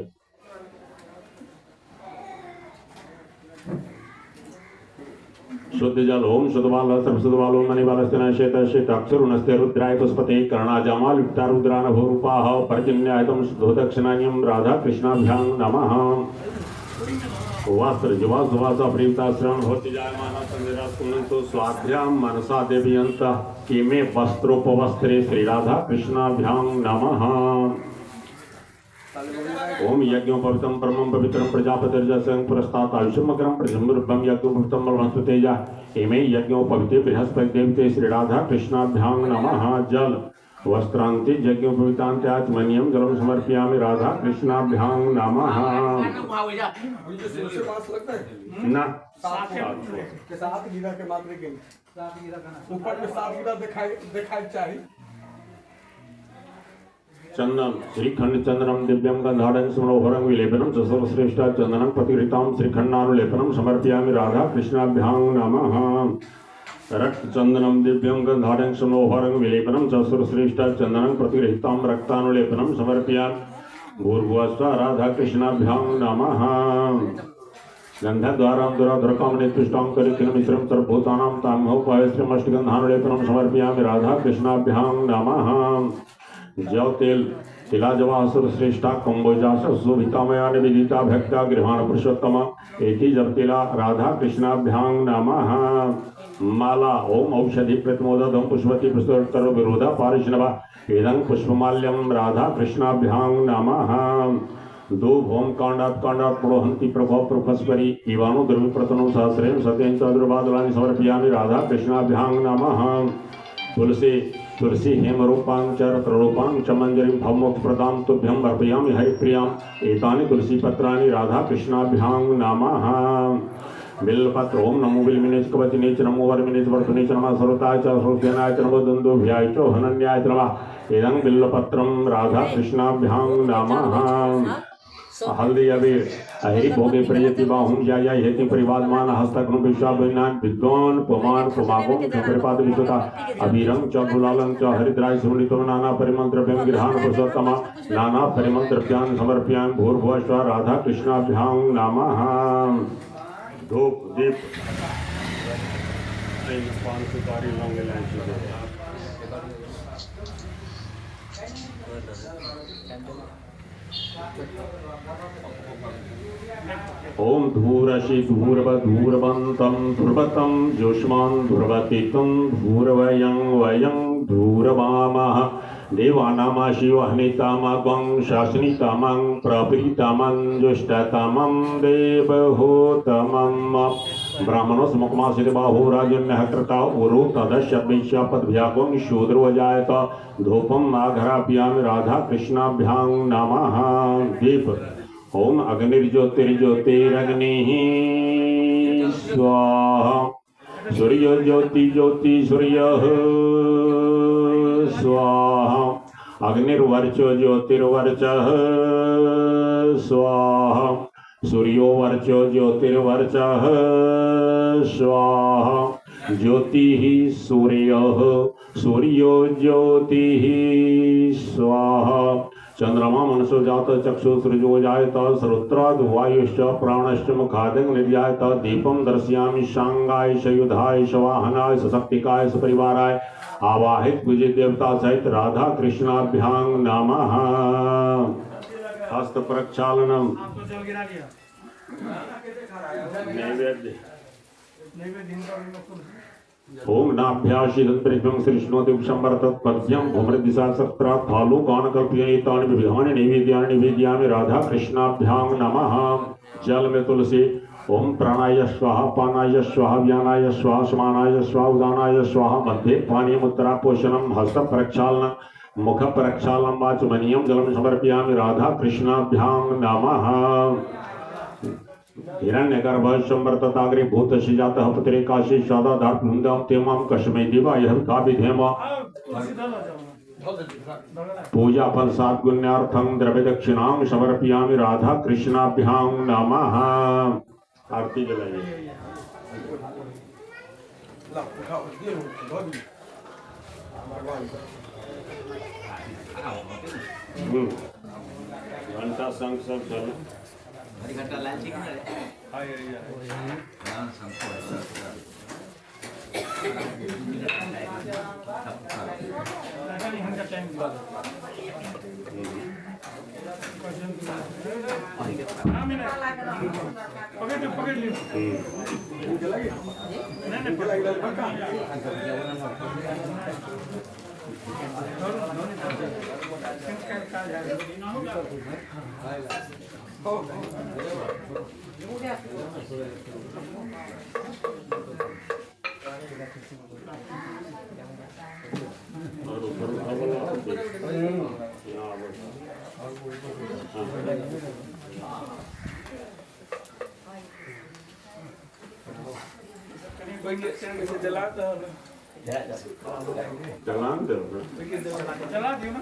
शुद्ध जल ओम शुद्ध बाल सर्व शुद्ध बाल ओम मणि बाल स्तेन श्वेत श्वेत अक्षर नस्ते रुद्राय पुष्पते कर्णाजामाल विक्ता रुद्रान भूरूपाः पर्जन्यायतम शुद्धो दक्षिणान्यं राधा कृष्णाभ्यां नमः। वस्त्र जीवा सुवास प्रीता श्रवण होति जायमाना संधिरा सुनंतो स्वाध्यां मनसा देवीयंतः किमे वस्त्रोपवस्त्रे श्री राधा कृष्णाभ्यां नमः। ओम यज्ञोपवितं परमं पवित्रं प्रजापतिर्जसं पुरस्तात् आयुष्यमग्रं प्रजम्बरूपं यज्ञोपवितं बलवन्ततेजा इमे यज्ञोपविते बृहस्पति देवते श्री राधा कृष्णाभ्यां नमः। जल वस्त्रांति यज्ञोपवितांत्याचमनीयं जलम समर्पयामि राधा कृष्णाभ्यां नमः। उससे पास लगता है ना के साथ गिरा के मात्रे के ऊपर में 7 गिरा दिखाई चाहिए। चंदन श्रीखंड चंदनम दिव्यम गंधाढ़ं स्मरोहरं विलेपनम च सर्वश्रेष्ठ चंदनं प्रतिगृहीतां श्रीखंडानुलेपनम समर्पयामि राधा कृष्णाभ्यां नमः। रक्त चंदनम दिव्यं गंधाढ़ं स्मरोहरं विलेपनम च सर्वश्रेष्ठ चंदनं प्रतिगृहीतां रक्तानुलेपनम समर्पयामि भूर्भुवस्सुः राधा कृष्णाभ्यां नमः। गंधद्वारां दुराधुरकां निकृष्टां कलिखिलमिश्रं सर्वभूतानां तामहोपायश्रीमष्टगन्धानुलेपनं समर्पयामि राधा कृष्णाभ्यां नमः। जव तेल तिलाजवा सर्वश्रेष्ठा कंबोजा सुभितामया निवेदिता भक्ता गृहाण पुरुषोत्तम एति जप तिला राधा कृष्णाभ्यां नमः। माला ओम औषधि प्रतिमोदधं पुष्पति पुष्पोत्तर विरोधा पारिष्णवा इदं पुष्पमाल्यं राधा कृष्णाभ्यां नमः। दो भौम कांडात पुरोहंति प्रभो प्रफस्परि इवानो द्रविप्रतनो सहस्रेण सतेन चतुर्बादलानि समर्पयामि राधा कृष्णाभ्यां नमः। तुलसी हेमरूपां च रत्नरूपां च मंजरीं भवमोक्षप्रदां तुभ्यं अर्पयामि हरिप्रियां एतानि तुलसीपत्राणि राधा कृष्णाभ्यां नमः। बिल्वपत्र ओम नमो बिल्विनेच कवचिनेच नमो वरमिनेच वर्धनेच नमः सर्वताय च सर्वसेनाय च नमो दन्दोभ्याय च हनन्याय च नमः। इदं बिल्वपत्रं राधा कृष्णाभ्यां नमः। हल्दी अबीर अहिरी भोगे प्रयति बाहुं जाया हेति परिवादमान हस्तग्नु विश्वाभिनान विद्वान पुमान पुमागों परिपाद विश्वता अबीरं च गुलालं च हरिद्राय सुनितो नाना परिमंत्रभ्यं गृहाण पुरुषोत्तम नाना परिमंत्रभ्यां समर्पयामि भूर्भुवस्सुः राधा कृष्णाभ्यां नमः। धूप दीप पान सुपारी लौंग इलायची ओम धूरशि धूरवधूरवन्तं धूर्वतं जुष्मान् धूर्वतितं धूर्वयं वयं धूर्वामः देवानामाशिवहनितामगं शासनितामं प्रप्रीतमं जुष्टतमं देवहूतमं ब्राह्मणोऽस्मुखमासीत् बाहो राजन्यः कृता उरु तदश्य पद्भ्यागं शूद्रो जायत धूपम् आघरापयामि राधा कृष्णाभ्यां नमः। दीप ओम अग्निर्ज्योतिर्ज्योतिरग्निः स्वाहा सूर्यो ज्योति ज्योति सूर्यः स्वाहा अग्निर्वर्चो ज्योतिर्वर्चः स्वाहा सूर्यो वर्चो ज्योतिर्वर्चः स्वाहा ज्योतिः सूर्यः सूर्यो ज्योतिः स्वाहा चंद्रमा मनसो जात चक्षु सृजो जायत सर्वत्राद वायुश्च प्राणश्च मुखादं निर्जायत दीपं दर्शयामि शांगाय युधाय वाहनाय सशक्तिकाय सपरिवाराय आवाहित पूज्य देवता सहित राधा कृष्णाभ्यां नमः। हस्त प्रक्षालनम आपको जल गिरा दिया नैवेद्य नैवेद्य ओम नाभ्याशिदं पृथ्वीं श्रीष्णोदिक्षंबरतत् पद्यं भूमृदिशा सत्रा फालो गानकल्पयेतानि विविधानि नैवेद्यानि निवेदयामि राधा कृष्णाभ्यां नमः। जल में तुलसी ओम प्राणाय स्वाहा पानाय स्वाहा व्यानाय स्वाहा समानाय स्वाहा उदानाय स्वाहा मध्ये पानी मुद्रा पोषणम हस्त प्रक्षालनम मुख प्रक्षालनम वाचमनीयं जलम समर्पयामि राधा कृष्णाभ्यां नमः। हिरण्यगर्भशंवर्तताग्रे भूतस्य जातः पुत्रे काशी सदाधार्पुंदं तेमां कस्मै दिवाय काभिधेम पूजा फल सात्गुण्यार्थं द्रव्य दक्षिणां समर्पयामि राधा कृष्णाभ्यां नमः। आरती जलाइए। घंटा संग सब चलो घंटा लाइन ठीक है पकड़ ली चलान दो चला दियो ना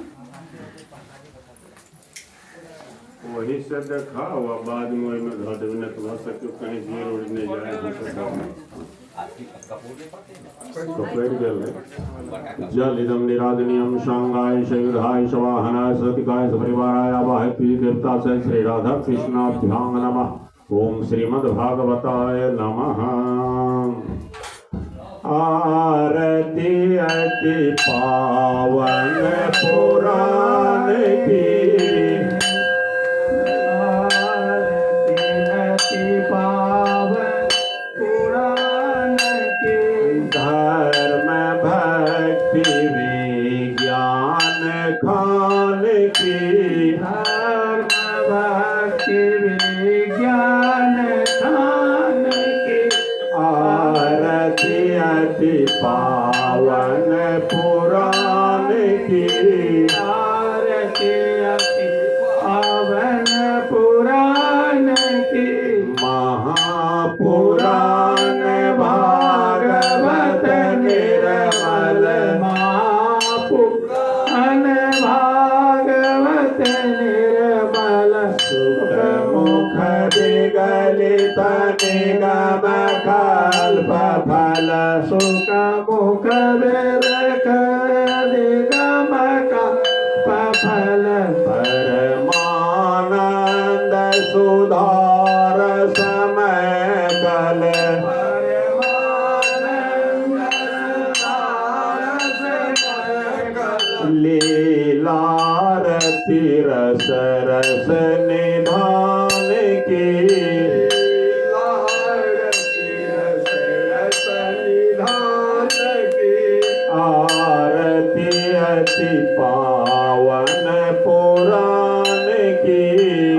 वही से देखा हुआ बाद में वही में घट भी नहीं तो सके कहीं से रोड नहीं जाए कपड़े गल जल इदम निरादनीयम शांगाय शैवधाय शवाहनाय सतिकाय सपरिवाराय आवाहय प्रिय देवता से श्री राधा कृष्णाभ्यां नमः। ओम श्रीमद्भागवताय नमः। आरती अति पावन पुराण की, आरती अति पावन पुराण की, धर्म भक्ति विज्ञान खान की, धर्म भक्ति विज्ञान खान की, आरती अति पावन पुराण की, आरती अति पावन पुराण की, महापुराण भागवत निर्मल, महापुराण भागवत निर्मल, सुख मुख विगलित निगम कल्प फल, सुख मुख विगलित निगम कल्प फल, परमानंद सुधार समय कल, परमानंद सुधार समय कल, लीलारती रस रस निधान की, आरती अति पावन पुराण की,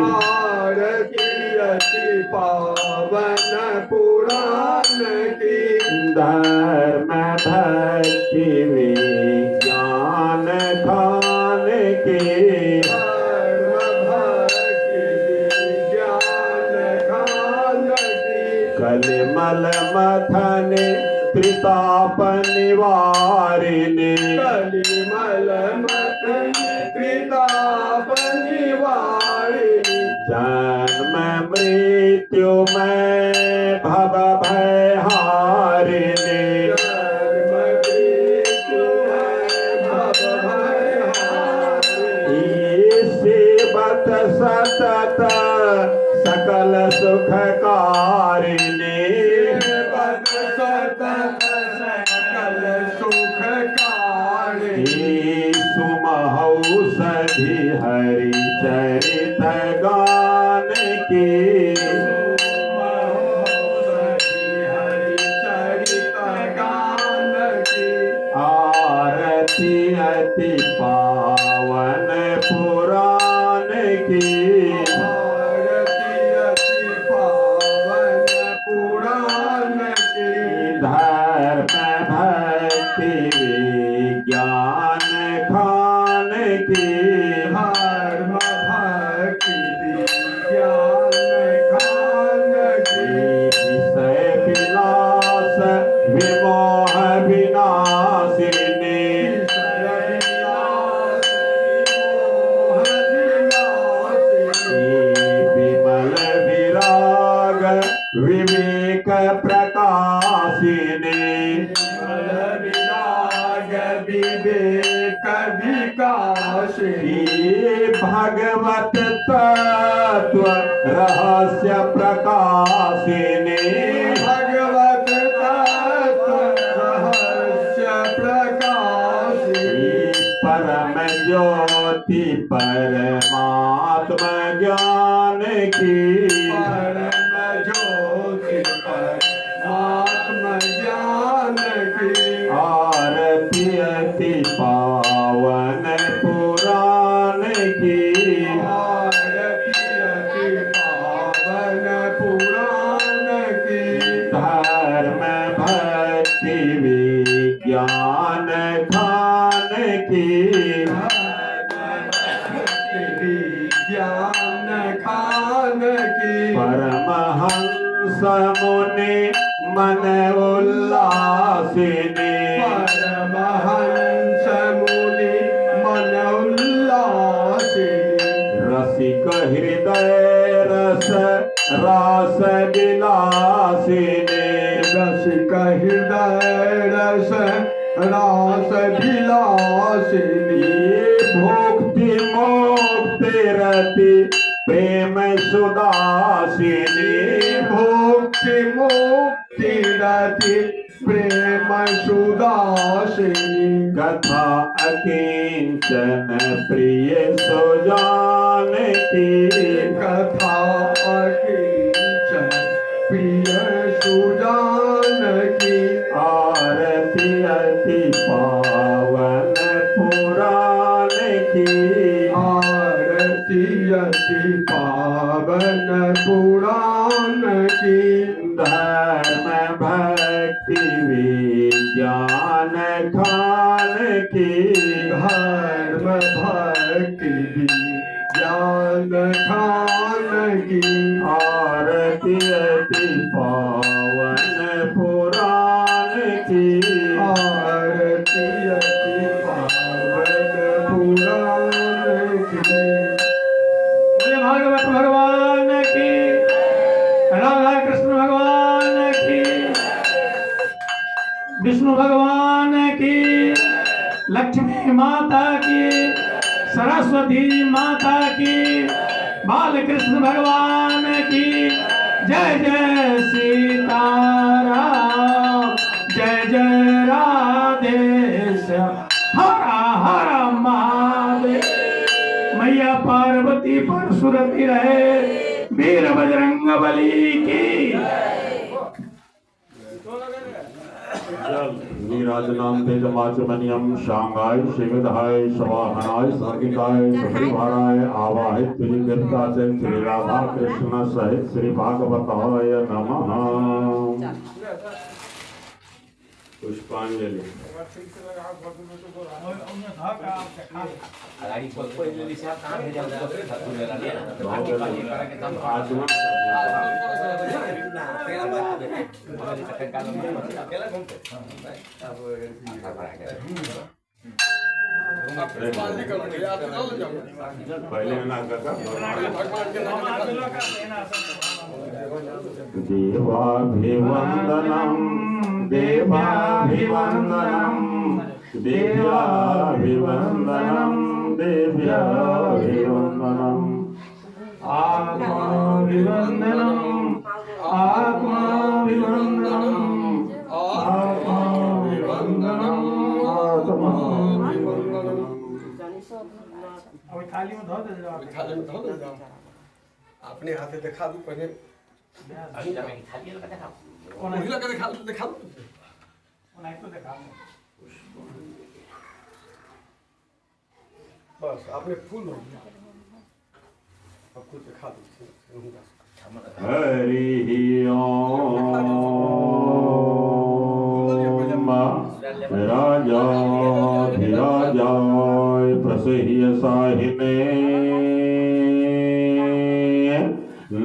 आरती अति पावन पुराण की, धर्म भक्ति विज्ञान खान की, धर्म भक्ति विज्ञान खान की, कलिमल मथन त्रिताप निवारिणी, कलिमल मथन त्रिताप निवारिणी, जन्म मृत्यु में भव भय हारिणी, जन्म मृत्यु में भव भय हारिणी, सेवत सतत सकल सुखकारिणी, सकल सुखकारिणी, सुमहौषधि हरि चरित गान की, सुमहौषधि हरि चरित गान की, आरती अति पावन पुराण की, आरती अति पावन पुराण की, धर्म भक्ति विज्ञान खान की, धर्म भक्ति विज्ञान खान की, विषय विलास विमोह विनाशिनी, विषय विलास विमोह विनाशिनी, विमल विराग विवेक प्रकाशिनी, विमल विराग विवेक विकासिनी, भगवत तत्व रहस्य प्रकाशिनी, भगवत तत्व रहस्य प्रकाशिनी, परम ज्योति परमात्मा ज्ञान की, परम ज्योति परमात्मा ज्ञान की, आरती अति पावन पुराण की, ज्ञान खान की ज्ञान खान की परमहंस मुनि मन उल्लासिनी परमहंस मुनि मन उल्लासिनी रसिक हृदय रस रास विलासिनी रसिक हृदय रस रास विलासिनी भुक्ति मुक्ति रति प्रेम सुदासिनी भुक्ति मुक्ति रति प्रेम सुदासिनी कथा अकिंचन प्रिय सुजान की कथा अकिंचन प्रिय सुजान की आरती अति पावन पुराण की आरती अति पावन पुराण की धर्म भक्ति विज्ञान खान की धर्म भक्ति विज्ञान खान की आरती अति पावन पुराण की आरती अति पावन पुराण की बोले भागवत भगवान की, राधा कृष्ण भगवान की, विष्णु भगवान की, लक्ष्मी माता की, सरस्वती माता की, बालकृष्ण भगवान की। जय जय सीताराम, जय जय राधे श्याम, हर हर महादेव। मैया पार्वती परशुरति रहे, वीर बजरंग बली की। नीराजनाम तेजमाचमनियम शांगाय शिवधाय सवाहनाय सर्गिकाय सपरिवाराय आवाहित त्रिगर्ता से श्री राधा कृष्ण सहित श्री भागवताय नमः। पुष्पांजलि। गाड़ी कोई जल्दी से आप कहाँ भेजा उधर धतूर ले लिया ना तो बहुत बाकी करा के तब आज में पहला बात हमारी तक काल में अकेला घूमते अब पुष्पांजलि करोगे या तो चल जाओ पहले ना काका भगवान के नाम देवाभिवंदनम देवाभिवंदनम देवाभिवंदनम देव्याभिवंदनम आत्माभिवंदनम आत्माभिवंदनम आत्माभिवंदनम आत्माभिवंदनम। अभी थाली में धो दे जरा। थाली में धो दे जाओ अपने हाथे दिखा दो पहले अभी तक मैं खाली लगा था महिला का दिखा दो नहीं तो देखा। बस आपने फूल हो अब कुछ दिखा दो हरि ओम राजा धीराजाय प्रसह्य साहिने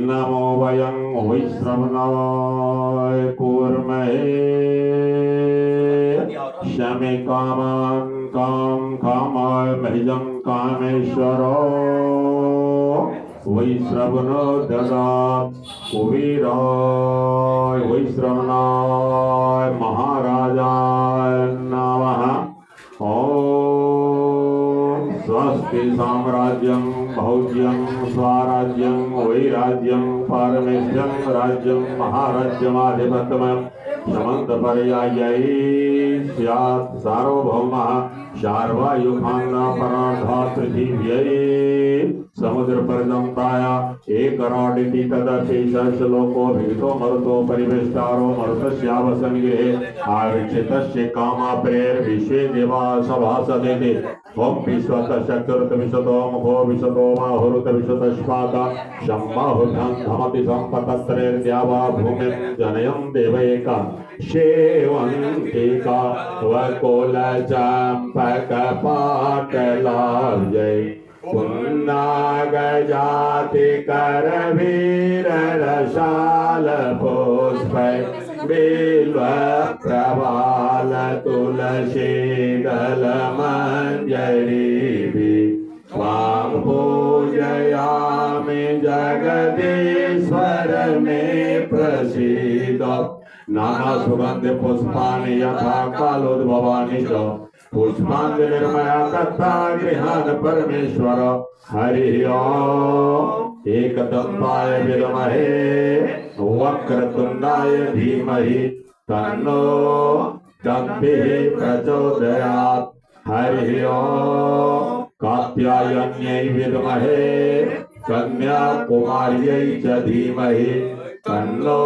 नमो वयं वैश्रवणाय कूर्महे शमे कामान् कामाय महिजं कामेश्वरो वैश्रवणो ददात् कुबेराय वैश्रवणाय महाराजाय नमः। ॐ स्वस्ति साम्राज्यं भौज्यं स्वराज्यं वैराज्यं पारमेष्ठ्यं राज्यं महाराज्यमाधिपत्यं समन्तपर्यायै स्यात् सार्वभौमः सार्वयुगान्नपराधात् पृथिव्यै समुद्र पर्यंताया एक करोडिति तदशेष श्लोको भीतो मरुतो परिवेष्टारो मरुतस्यावसन गृहे आविक्षितस्य कामा प्रेर विश्वे देवा सभासदेते ओम विश्वत चतुर्थ विशतो मुखो विशतो माहुरुत विशतस्पादा शम्बाहुभ्यां धमति सम्पतस्त्रेर्द्यावा भूमिं जनयं देवैका शेवन्तिका वकुलचम्पकपाटलाब्जै पुन्नागजाति करवीर रसाल पुष्पै बिल्व प्रवाल तुलसी दल मंजरी स्वाम पूजयामि जगदीश्वर में प्रसीद नाना सुगंध पुष्पाणि यथा कालोद्भवानि च पुष्पांजलिर्मया दत्ता गृहाण परमेश्वर हरि ओम एकदंताय विद्महे वक्रतुंडाय धीमहि तन्नो दन्तिः प्रचोदयात् हरि ओम कात्यायन्यै विद्महे कन्याकुमार्यै च धीमहि तन्नो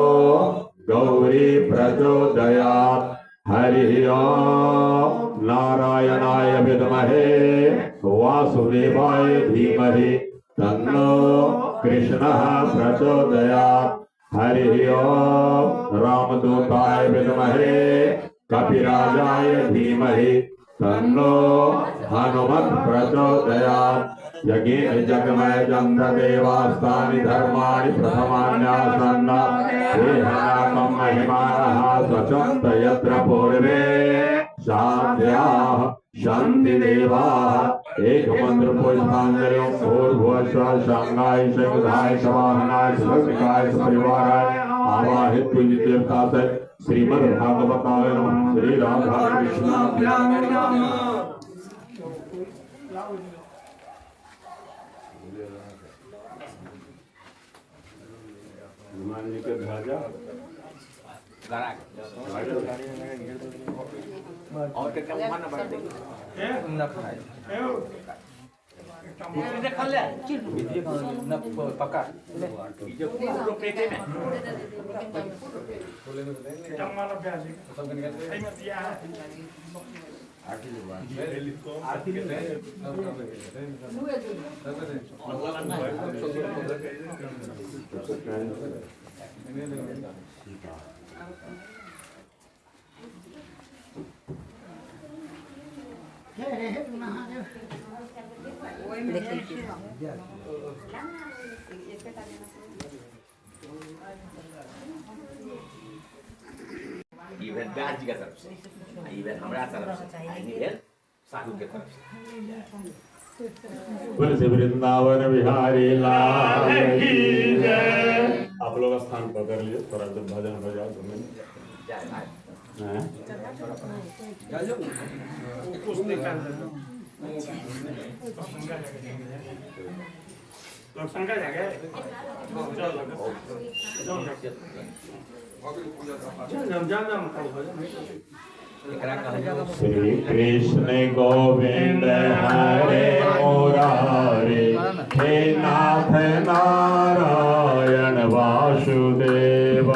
गौरी प्रचोदयात् हरि ओम नारायणाय विद्महे वासुदेवाय धीमहि तन्नो कृष्णः प्रचोदयात् हरि ओम रामदूताय विद्महे कपिराजाय धीमहि तन्नो हनुमत् प्रचोदयात् यज्ञेन जगमय चन्द्रदेवास्तानि धर्माणि प्रथमान्यासन्न देहनाकं महिमानः स्वचन्त यत्र पूर्वे शान्त्याः शान्ति देवाः एक मंत्र पुष्पांजलिं भूर्भुवस्व शंगाय शंखाय सवाहनाय सुभद्राय सपरिवाराय आवाहित पूजित श्रीमद् भागवताय नमः श्री राधा कृष्णाभ्यां नमः हनुमान जी के ध्वजा और क्या मानना पड़ता है न खाए देखा ले न पका जो पूरा पेटे में जमाना प्याज है मत या आरती इवन ब्याज जी का तरफ से इवन हमारा तरफ से इवन साधु के तरफ से तुलसी वृंदावन बिहारी लाल की जय। आप लोग स्थान पकड़ लिए थोड़ा जब भजन हो जाए तो मैं कुछ निकाल देना लोग शंका जाएगा श्री कृष्ण गोविंद हरे मुरारे हे नाथ नारायण वासुदेव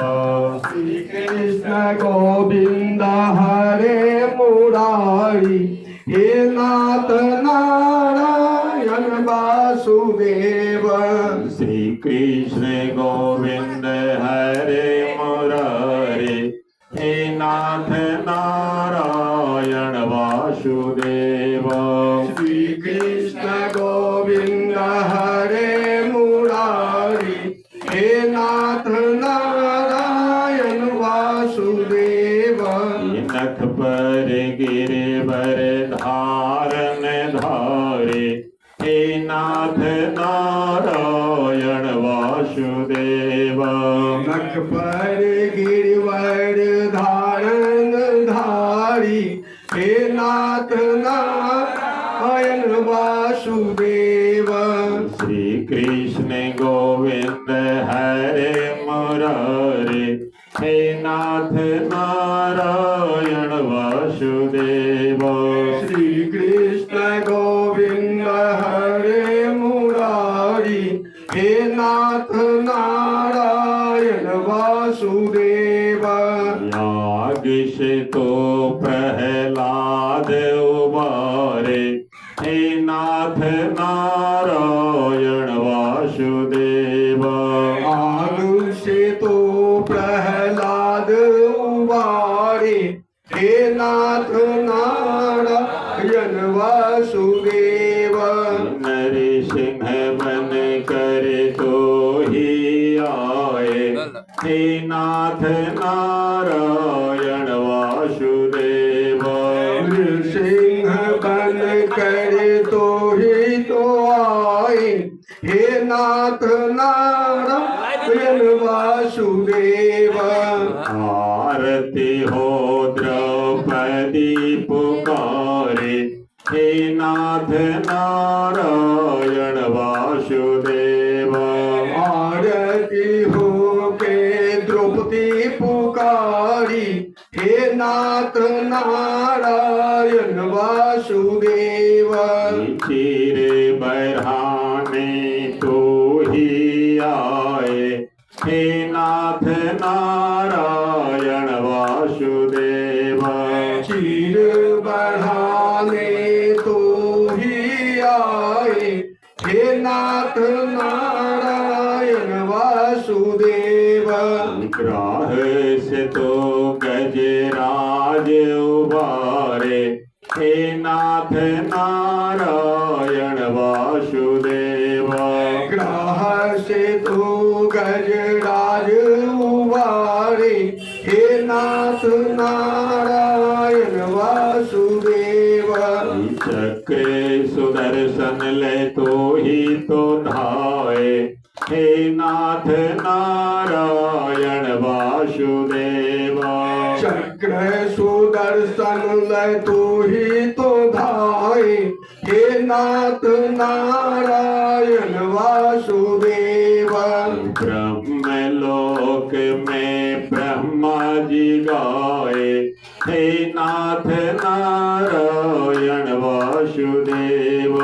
श्री कृष्ण गोविंद हरे मुरारी हे नाथ नारायण वासुदेव श्री कृष्ण गोविंद हरे मुरारे हे नाथ नारायण वासुदेव श्री कृष्ण गोविंद हरे मुरारी हे नाथ नारायण वासुदेव नख पर गिरवर धारण धारे हे नाथ नारायण वासुदेव नख पर गिरवर धारण धारी हे नाथ नारायण वासुदेव श्री कृष्ण गोविंद हरे मुरारे हे नाथ नारायण वासुदेव श्री कृष्ण गोविंद हरे मुरारी उबारे हे नाथ नारायण वासुदेव। आग से तो प्रहलाद उबारे हे नाथ नारायण वासुदेव। नरसिंह बन कर तो ही आए हे नाथ नारायण वासुदेव। सिंह बन कर तो ही तो आए हे नाथ नारायण वासुदेव। आरती हो द्रौपदी पुकारे हे नाथ नारायण वासुदेव। आरती हो के द्रौपदी पुकारी हे नाथ नारायण वासुदेव। चीर बरहाने तो ही आए हे नाथ नारायण वासुदेव। चीर बढ़ाने तो ही आए हे नाथ नारायण वासुदेव। ग्राह से तो गजराज उबारे हे नाथ नारायण वासुदेव। ग्राह से तो गजराज उबारे हे नाथ नारायण वासुदेव। चक्र सुदर्शन ले तो ही तो धाए हे नाथ नारायण वासुदेव। चक्र सुदर्शन लय तो ही तो धाए हे नाथ नारायण वासुदेव। ब्रह्मलोक में ब्रह्मा जी गाए हे नाथ नारायण वासुदेव।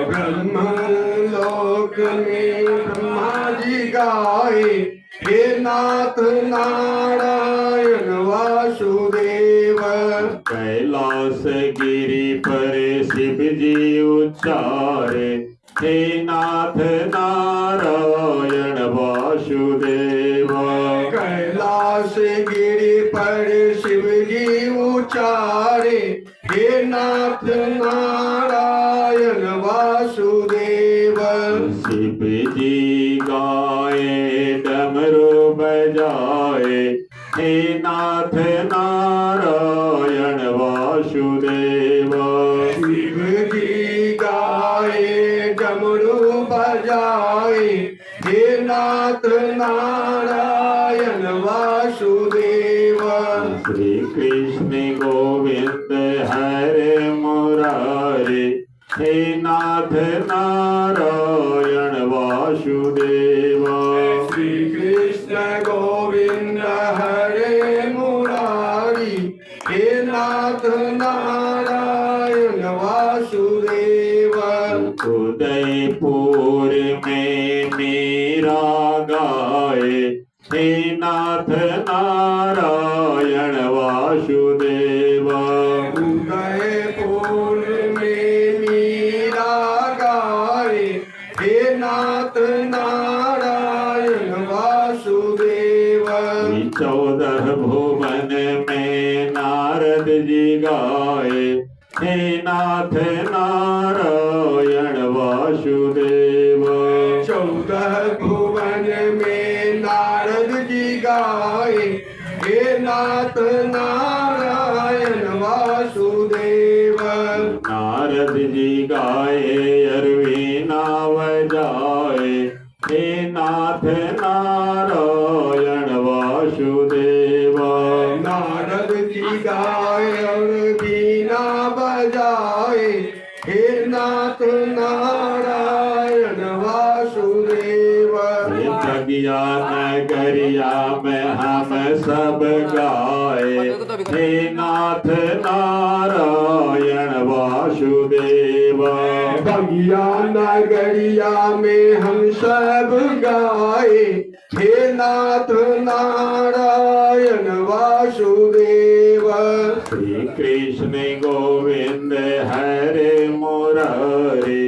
ब्रह्मलोक में ब्रह्मा जी गाए हे नाथ नारायण वासुदेव। कैलाश गिरि पर शिव जी उच्चारे हे नाथ नारायण वासुदेव। कैलाश गिरि पर शिव जी उचारे हे नाथ नारायण वासुदेव। शिव जी गाए डमरू बजाए हे नाथ नारायण वासुदेव। शिव जी गाए डमरू बजाए हे नाथ नारायण वासुदेव। श्री कृष्ण गोविंद हरे मुरारे हे नाथ नारायण वासुदेव। श्री कृष्ण गोविंद हरे मुरारी हे नाथ नारायण वासुदेव। उदयपुर में मेरा गाए हे नाथ नारायण वासुदेव। उदयपुर में मीरा गाए हे नाथ नारायण वासुदेव। 14 भुवन में नारद जी गाए हे नाथ नारायण वासुदेव। 14 भुवन में नारद जी गाए हे नाथ नारायण वासुदेव। नारद जी गाए अरवीना बजाए हे नाथ नारायण वासुदेव। नारद जी गाए और बीना बजाए हे नाथ नारायण वासुदेव। प्रज्ञा नगरिया में हम सब गाए हे नाथ नारायण वासुदेव। बगिया नगरिया में हम सब गाए हे नाथ नारायण वासुदेव। श्री कृष्ण गोविंद हरे मुरारी,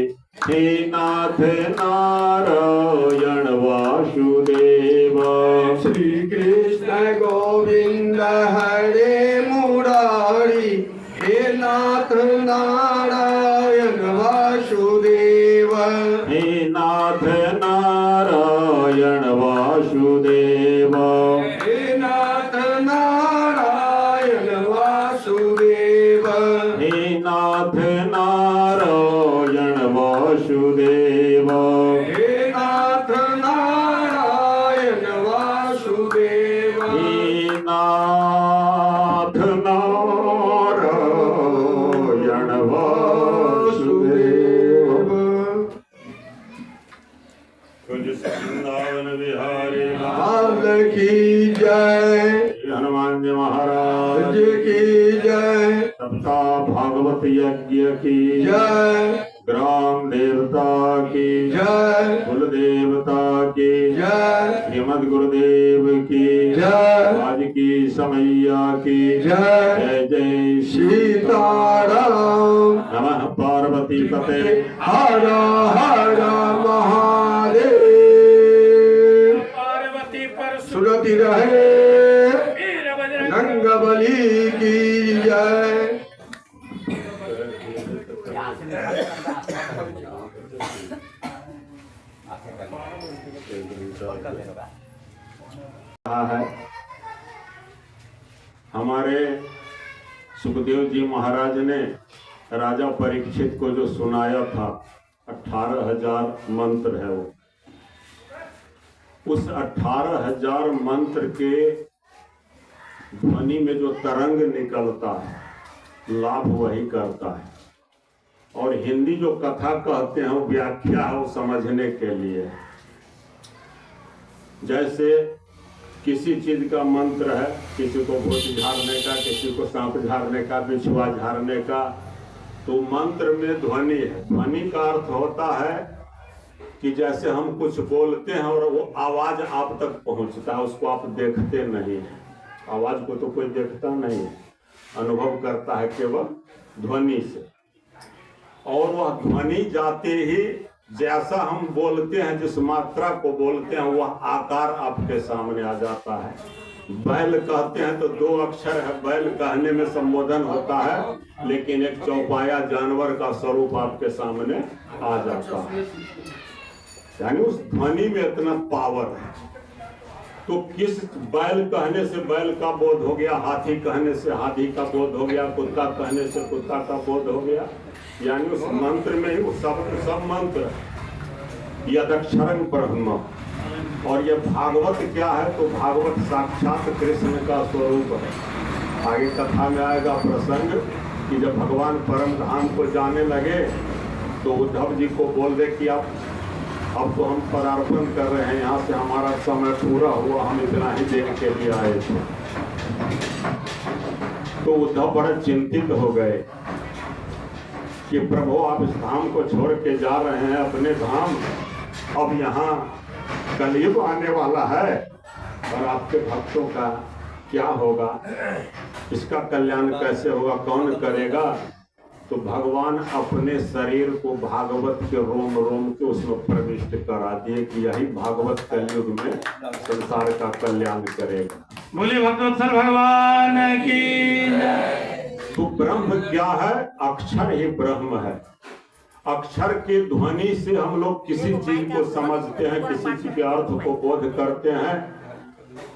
हे नाथ नारायण वासुदेव। श्री कृष्ण गोविंद हरे मुरारी, हे नाथ नारायण वासुदेव। हे नाथ नारायण वासुदेव। हे नाथ नारायण वासुदेव। हे नाथ नारायण वासुदेव। हे नाथ नारायण वासुदेव। हे नाथ नारायण वासुदेव। कुछ वृंदावन बिहारी लाल की जय, हनुमान जी महाराज की जय, सप्ताह भागवत यज्ञ की जय, ग्राम देवता की जय, कुल देवता की जय, श्रीमद गुरुदेव की जय, आज की समैया की जय। जय जय सीताराम। नमः पार्वती पते। हर हर महादेव। पार्वती पर सुरति रहे वीर बजरंग रंगबली की जय। है हमारे सुखदेव जी महाराज ने राजा परीक्षित को जो सुनाया था 18,000 मंत्र है वो, उस 18,000 मंत्र के ध्वनि में जो तरंग निकलता है लाभ वही करता है। और हिंदी जो कथा कहते हैं वो व्याख्या है वो समझने के लिए। जैसे किसी चीज का मंत्र है, किसी को भूत झाड़ने का, किसी को सांप झाड़ने का, बिछुआ झाड़ने का, तो मंत्र में ध्वनि है। ध्वनि का अर्थ होता है कि जैसे हम कुछ बोलते हैं और वो आवाज आप तक पहुंचता है, उसको आप देखते नहीं है। आवाज को तो कोई देखता नहीं है, अनुभव करता है केवल ध्वनि से। और वह ध्वनि जाते ही जैसा हम बोलते हैं, जिस मात्रा को बोलते हैं, वह आकार आपके सामने आ जाता है। बैल कहते हैं तो 2 अक्षर है, बैल कहने में संबोधन होता है, लेकिन एक चौपाया जानवर का स्वरूप आपके सामने आ जाता है। यानी उस ध्वनि में इतना पावर है। तो किस बैल कहने से बैल का बोध हो गया, हाथी कहने से हाथी का बोध हो गया, कुत्ता कहने से कुत्ता का बोध हो गया। यानी उस मंत्र में ही सब मंत्र यदक्षरं ब्रह्म। और ये भागवत क्या है, तो भागवत साक्षात कृष्ण का स्वरूप है। आगे कथा में आएगा प्रसंग कि जब भगवान परम धाम को जाने लगे तो उद्धव जी को बोल दे कि अब तो हम पदार्पण कर रहे हैं, यहाँ से हमारा समय पूरा हुआ, हम इतना ही देर के लिए आए थे। तो उद्धव बड़े चिंतित हो गए कि प्रभु आप इस धाम को छोड़ के जा रहे हैं अपने धाम, अब यहाँ कलयुग आने वाला है और आपके भक्तों का क्या होगा, इसका कल्याण कैसे होगा, कौन करेगा। तो भगवान अपने शरीर को भागवत के रोम रोम के उसमें प्रविष्ट करा दिए कि यही भागवत कलयुग में संसार का कल्याण करेगा। बोलिए भक्तवत्सल भगवान की। तो ब्रह्म क्या है, अक्षर ही ब्रह्म है। अक्षर की ध्वनि से हम लोग किसी चीज को समझते हैं, किसी चीज के अर्थ को बोध करते हैं।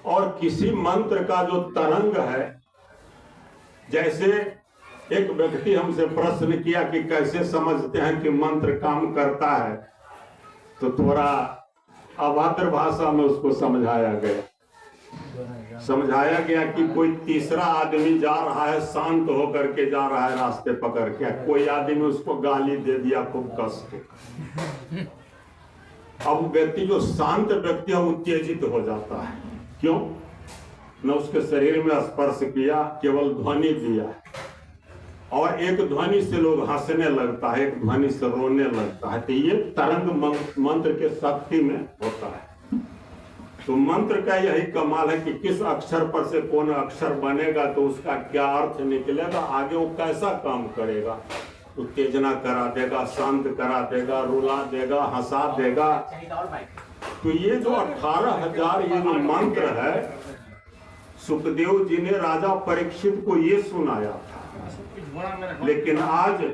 और किसी मंत्र का जो तरंग है, जैसे एक व्यक्ति हमसे प्रश्न किया कि कैसे समझते हैं कि मंत्र काम करता है, तो थोड़ा अभद्र भाषा में उसको समझाया गया कि कोई तीसरा आदमी जा रहा है, शांत होकर के जा रहा है रास्ते पकड़ के, कोई आदमी उसको गाली दे दिया खूब कस के। अब व्यक्ति जो शांत व्यक्ति है वो उत्तेजित हो जाता है। क्यों? न उसके शरीर में स्पर्श किया, केवल ध्वनि दिया, और एक ध्वनि से लोग हंसने लगता है, एक ध्वनि से रोने लगता है। तो ये तरंग मंत्र के शक्ति में होता है। तो मंत्र का यही कमाल है कि किस अक्षर पर से कौन अक्षर बनेगा तो उसका क्या अर्थ निकलेगा, आगे वो कैसा काम करेगा। उत्तेजना करा देगा, शांत करा देगा, रुला देगा, हंसा देगा। तो ये जो 18,000 ये जो मंत्र है, सुखदेव जी ने राजा परीक्षित को ये सुनाया था। लेकिन आज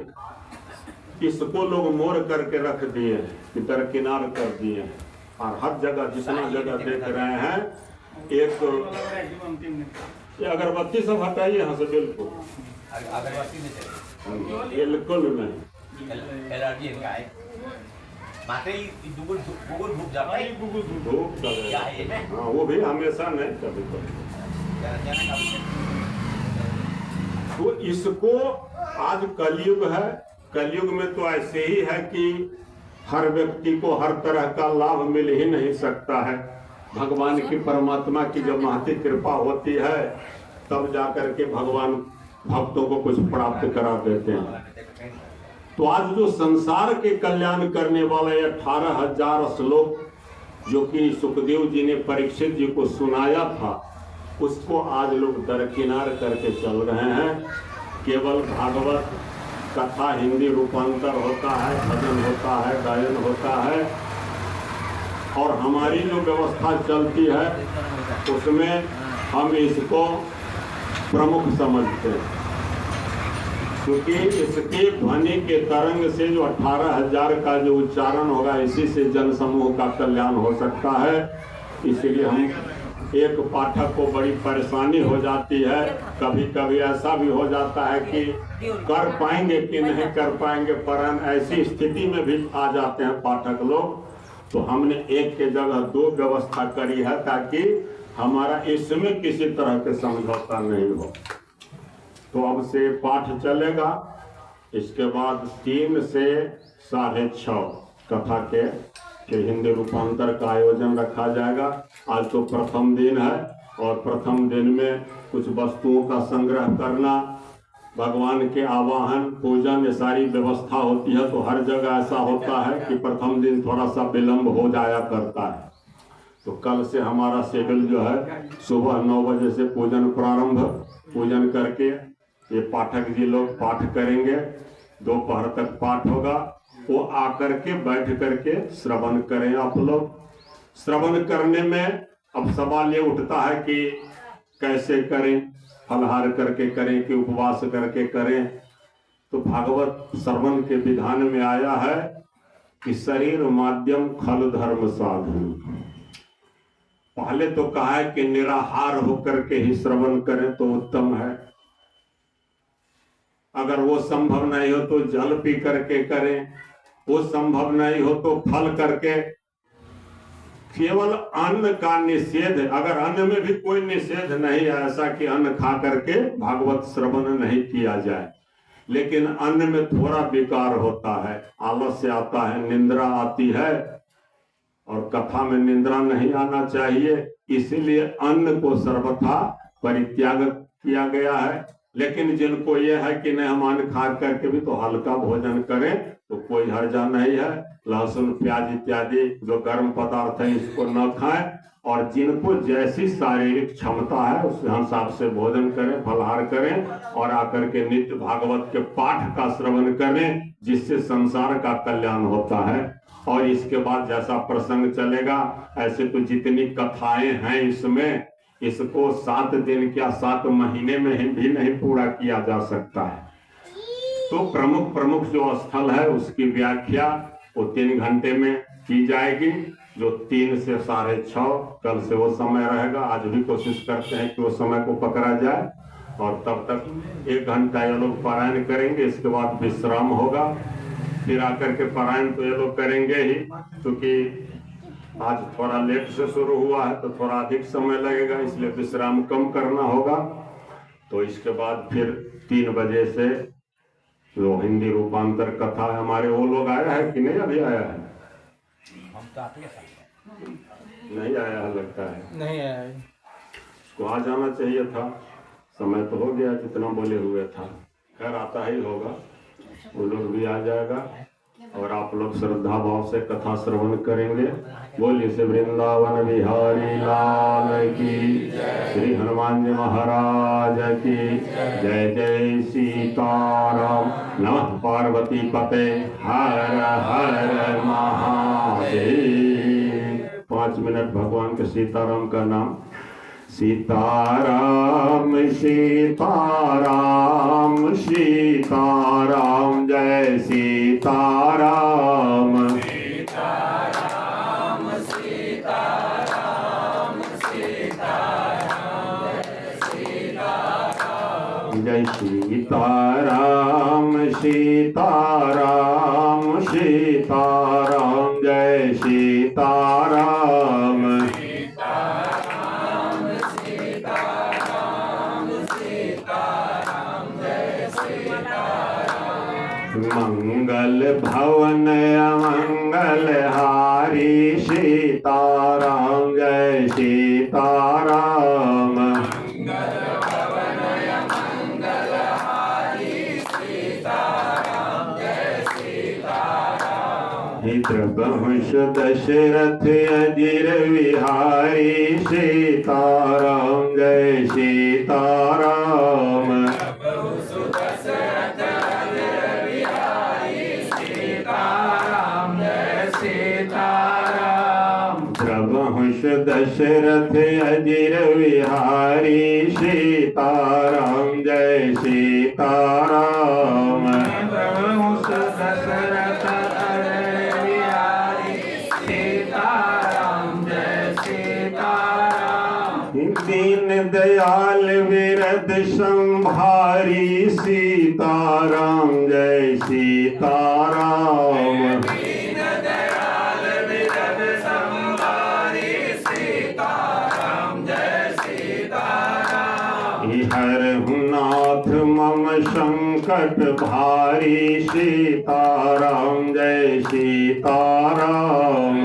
इसको लोग मोड़ करके रख दिए, इधर किनार कर दिए, और हर जगह जितना जगह देख रहे हैं एक ये अगरबत्ती सब हटाइए यहाँ से, बिल्कुल अगरबत्ती नहीं चाहिए, बिल्कुल नहीं। एलर्जी इनका है। माते ही गुगुल धूप जाता है, धूप क्या है ये? हाँ, वो भी हमेशा नहीं, कभी कभी। तो इसको आज कलयुग है, कलयुग में तो ऐसे ही है कि हर व्यक्ति को हर तरह का लाभ मिल ही नहीं सकता है। भगवान की, परमात्मा की जब महती कृपा होती है तब जाकर के भगवान भक्तों को कुछ प्राप्त करा देते हैं। तो आज जो संसार के कल्याण करने वाले 18,000 श्लोक जो कि सुखदेव जी ने परीक्षित जी को सुनाया था, उसको आज लोग दरकिनार करके चल रहे हैं। केवल भागवत कथा हिंदी रूपांतर होता है, भजन होता है, गायन होता है, और हमारी जो व्यवस्था चलती है उसमें हम इसको प्रमुख समझते हैं, क्योंकि इसके ध्वनि के तरंग से जो 18,000 का जो उच्चारण होगा, इसी से जन समूह का कल्याण हो सकता है। इसलिए हम एक पाठक को बड़ी परेशानी हो जाती है, कभी कभी ऐसा भी हो जाता है कि कर पाएंगे कि नहीं कर पाएंगे, पर ऐसी स्थिति में भी आ जाते हैं पाठक लोग। तो हमने एक के जगह दो व्यवस्था करी है ताकि हमारा इसमें किसी तरह के समझौता नहीं हो। तो अब से पाठ चलेगा, इसके बाद 3 से 6:30 कथा के हिंदी रूपांतर का आयोजन रखा जाएगा। आज तो प्रथम दिन है, और प्रथम दिन में कुछ वस्तुओं का संग्रह करना, भगवान के आवाहन, पूजन, ये सारी व्यवस्था होती है। तो हर जगह ऐसा होता है कि प्रथम दिन थोड़ा सा विलम्ब हो जाया करता है। तो कल से हमारा शेड्यूल जो है, सुबह 9 बजे से पूजन प्रारंभ, पूजन करके ये पाठक जी लोग पाठ करेंगे, दोपहर तक पाठ होगा। वो आकर के बैठ करके श्रवण करें। आप लोग श्रवण करने में अब सवाल ये उठता है कि कैसे करें, फलहार करके करें कि उपवास करके करें। तो भागवत श्रवण के विधान में आया है कि शरीर माध्यम खल धर्म साधन। पहले तो कहा है कि निराहार होकर के ही श्रवण करें तो उत्तम है। अगर वो संभव नहीं हो तो जल पी करके करें, वो संभव नहीं हो तो फल करके। केवल अन्न का निषेध, अगर अन्न में भी कोई निषेध नहीं है ऐसा कि अन्न खा करके भागवत श्रवण नहीं किया जाए, लेकिन अन्न में थोड़ा विकार होता है, आलस्य आता है, निंद्रा आती है, और कथा में निंद्रा नहीं आना चाहिए। इसीलिए अन्न को सर्वथा परित्याग किया गया है। लेकिन जिनको ये है कि नहीं हम अन्न खा करके भी तो हल्का भोजन करें तो कोई हर्जा नहीं है। लहसुन, प्याज इत्यादि जो गर्म पदार्थ है इसको न खाएं, और जिनको जैसी शारीरिक क्षमता है उस हिसाब से भोजन करें, फलहार करें, और आकर के नित्य भागवत के पाठ का श्रवण करें, जिससे संसार का कल्याण होता है। और इसके बाद जैसा प्रसंग चलेगा, ऐसे तो जितनी कथाएं हैं इसमें, इसको 7 दिन क्या 7 महीने में भी नहीं पूरा किया जा सकता है। तो प्रमुख प्रमुख जो स्थल है उसकी व्याख्या वो 3 घंटे में की जाएगी, जो 3 से 6:30 कल से वो समय रहेगा। आज भी कोशिश करते हैं कि वो समय को पकड़ा जाए, और तब तक 1 घंटा ये लोग पारायण करेंगे। इसके बाद विश्राम होगा, फिर आकर के पारायण तो ये लोग करेंगे ही, क्योंकि आज थोड़ा लेट से शुरू हुआ है तो थोड़ा अधिक समय लगेगा, इसलिए विश्राम कम करना होगा। तो इसके बाद फिर 3 बजे से जो हिंदी रूपांतर कथा है, हमारे वो लोग आया है कि नहीं? अभी आया है? हम तो आते हैं। नहीं आया है लगता है, नहीं आया है। उसको आ जाना चाहिए था, समय तो हो गया जितना बोले हुए था। खैर आता ही होगा, वो लोग भी आ जाएगा। और आप लोग श्रद्धा भाव से कथा श्रवण करेंगे। बोलिए श्री वृंदावन बिहारी लाल की, श्री हनुमान जी महाराज की जय। जय सीताराम। नमः पार्वती पते हर हर महादेव। 5 मिनट भगवान के सीताराम का नाम। सीताराम सीताराम सीताराम जय सीताराम। सीताराम सीताराम सीताराम सीताराम जय सीताराम सीताराम सीताराम जय सीताराम। मंगल भवन अमंगल हारी सीताराम जय सीताराम। मंगल भवन मंगल हारी सीताराम जय सीताराम। द्रवहुष दशरथ अजिर विहारी सीताराम जय सीताराम। द्रवहुष दशरथ अजिर विहारी सीताराम जय सीताराम। द्रवहुष दशरथ अजिर विहारी सीताराम जय सीताराम। दीन दयाल विरद संभारी सीताराम जय सीताराम। दीन दयाल विरद संभारी सीताराम जय सीताराम। हरहु नाथ मम संकट भारी सीताराम जय सीताराम।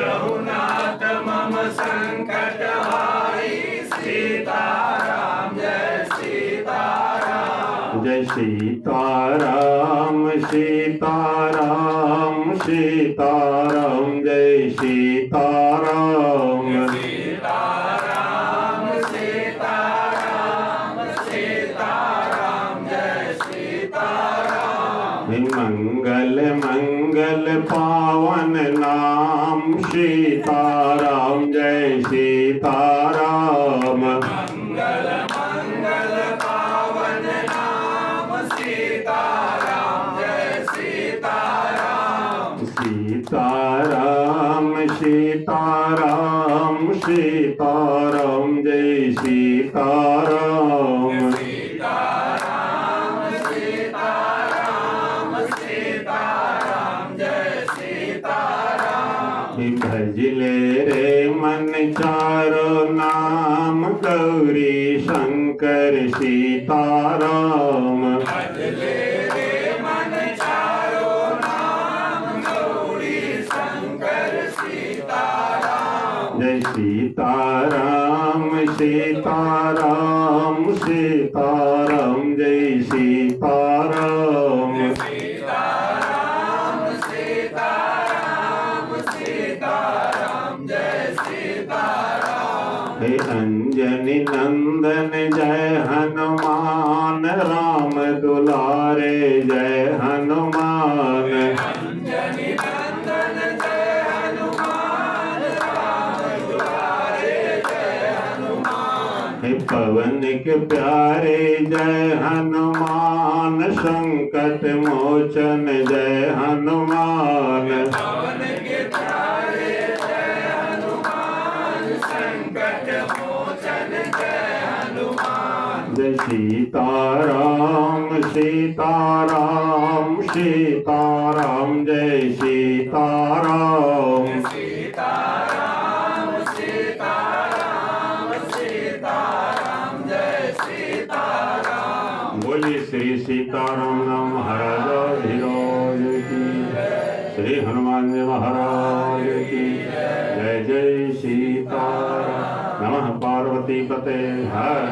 रघुनाथ मम संकट हारी सीताराम जय सीताराम। जय सीताराम सीताराम सीताराम जय सीताराम। सीताराम सीताराम सीताराम जय सीताराम। मंगल मंगल पावन नाम सीताराम जय सीताराम। मंगल मंगल पावन नाम सीताराम जय सीताराम। सीताराम सीताराम सीताराम जय सीताराम। सीताराम सीताराम सीताराम जय सीताराम। भजले रे मन चारो नाम गौरी शंकर सीताराम। भजले रे मन चारो नाम गौरी शंकर सीताराम। जय सीताराम सीताराम सीताराम जय सीताराम। सीताराम सीताराम सीताराम जय सीताराम। हे अंजनी नंदन जय हनुमान राम दुलारे जय हनुमान। अंजनी नंदन जय हनुमान राम दुलारे जय हनुमान। हे पवन के प्यारे जय हनुमान संकट मोचन जय हनुमान। पवन के प्यारे जय हनुमान संकट मोचन जय हनुमान। जय सीताराम सीताराम सीताराम जय सीताराम। सीताराम सीताराम सीताराम जय सीताराम। बोलिए श्री सीताराम नाम महाराज धीराज की, श्री हनुमान जी महाराज की जय। जय सीताराम। नमः पार्वती पते हर।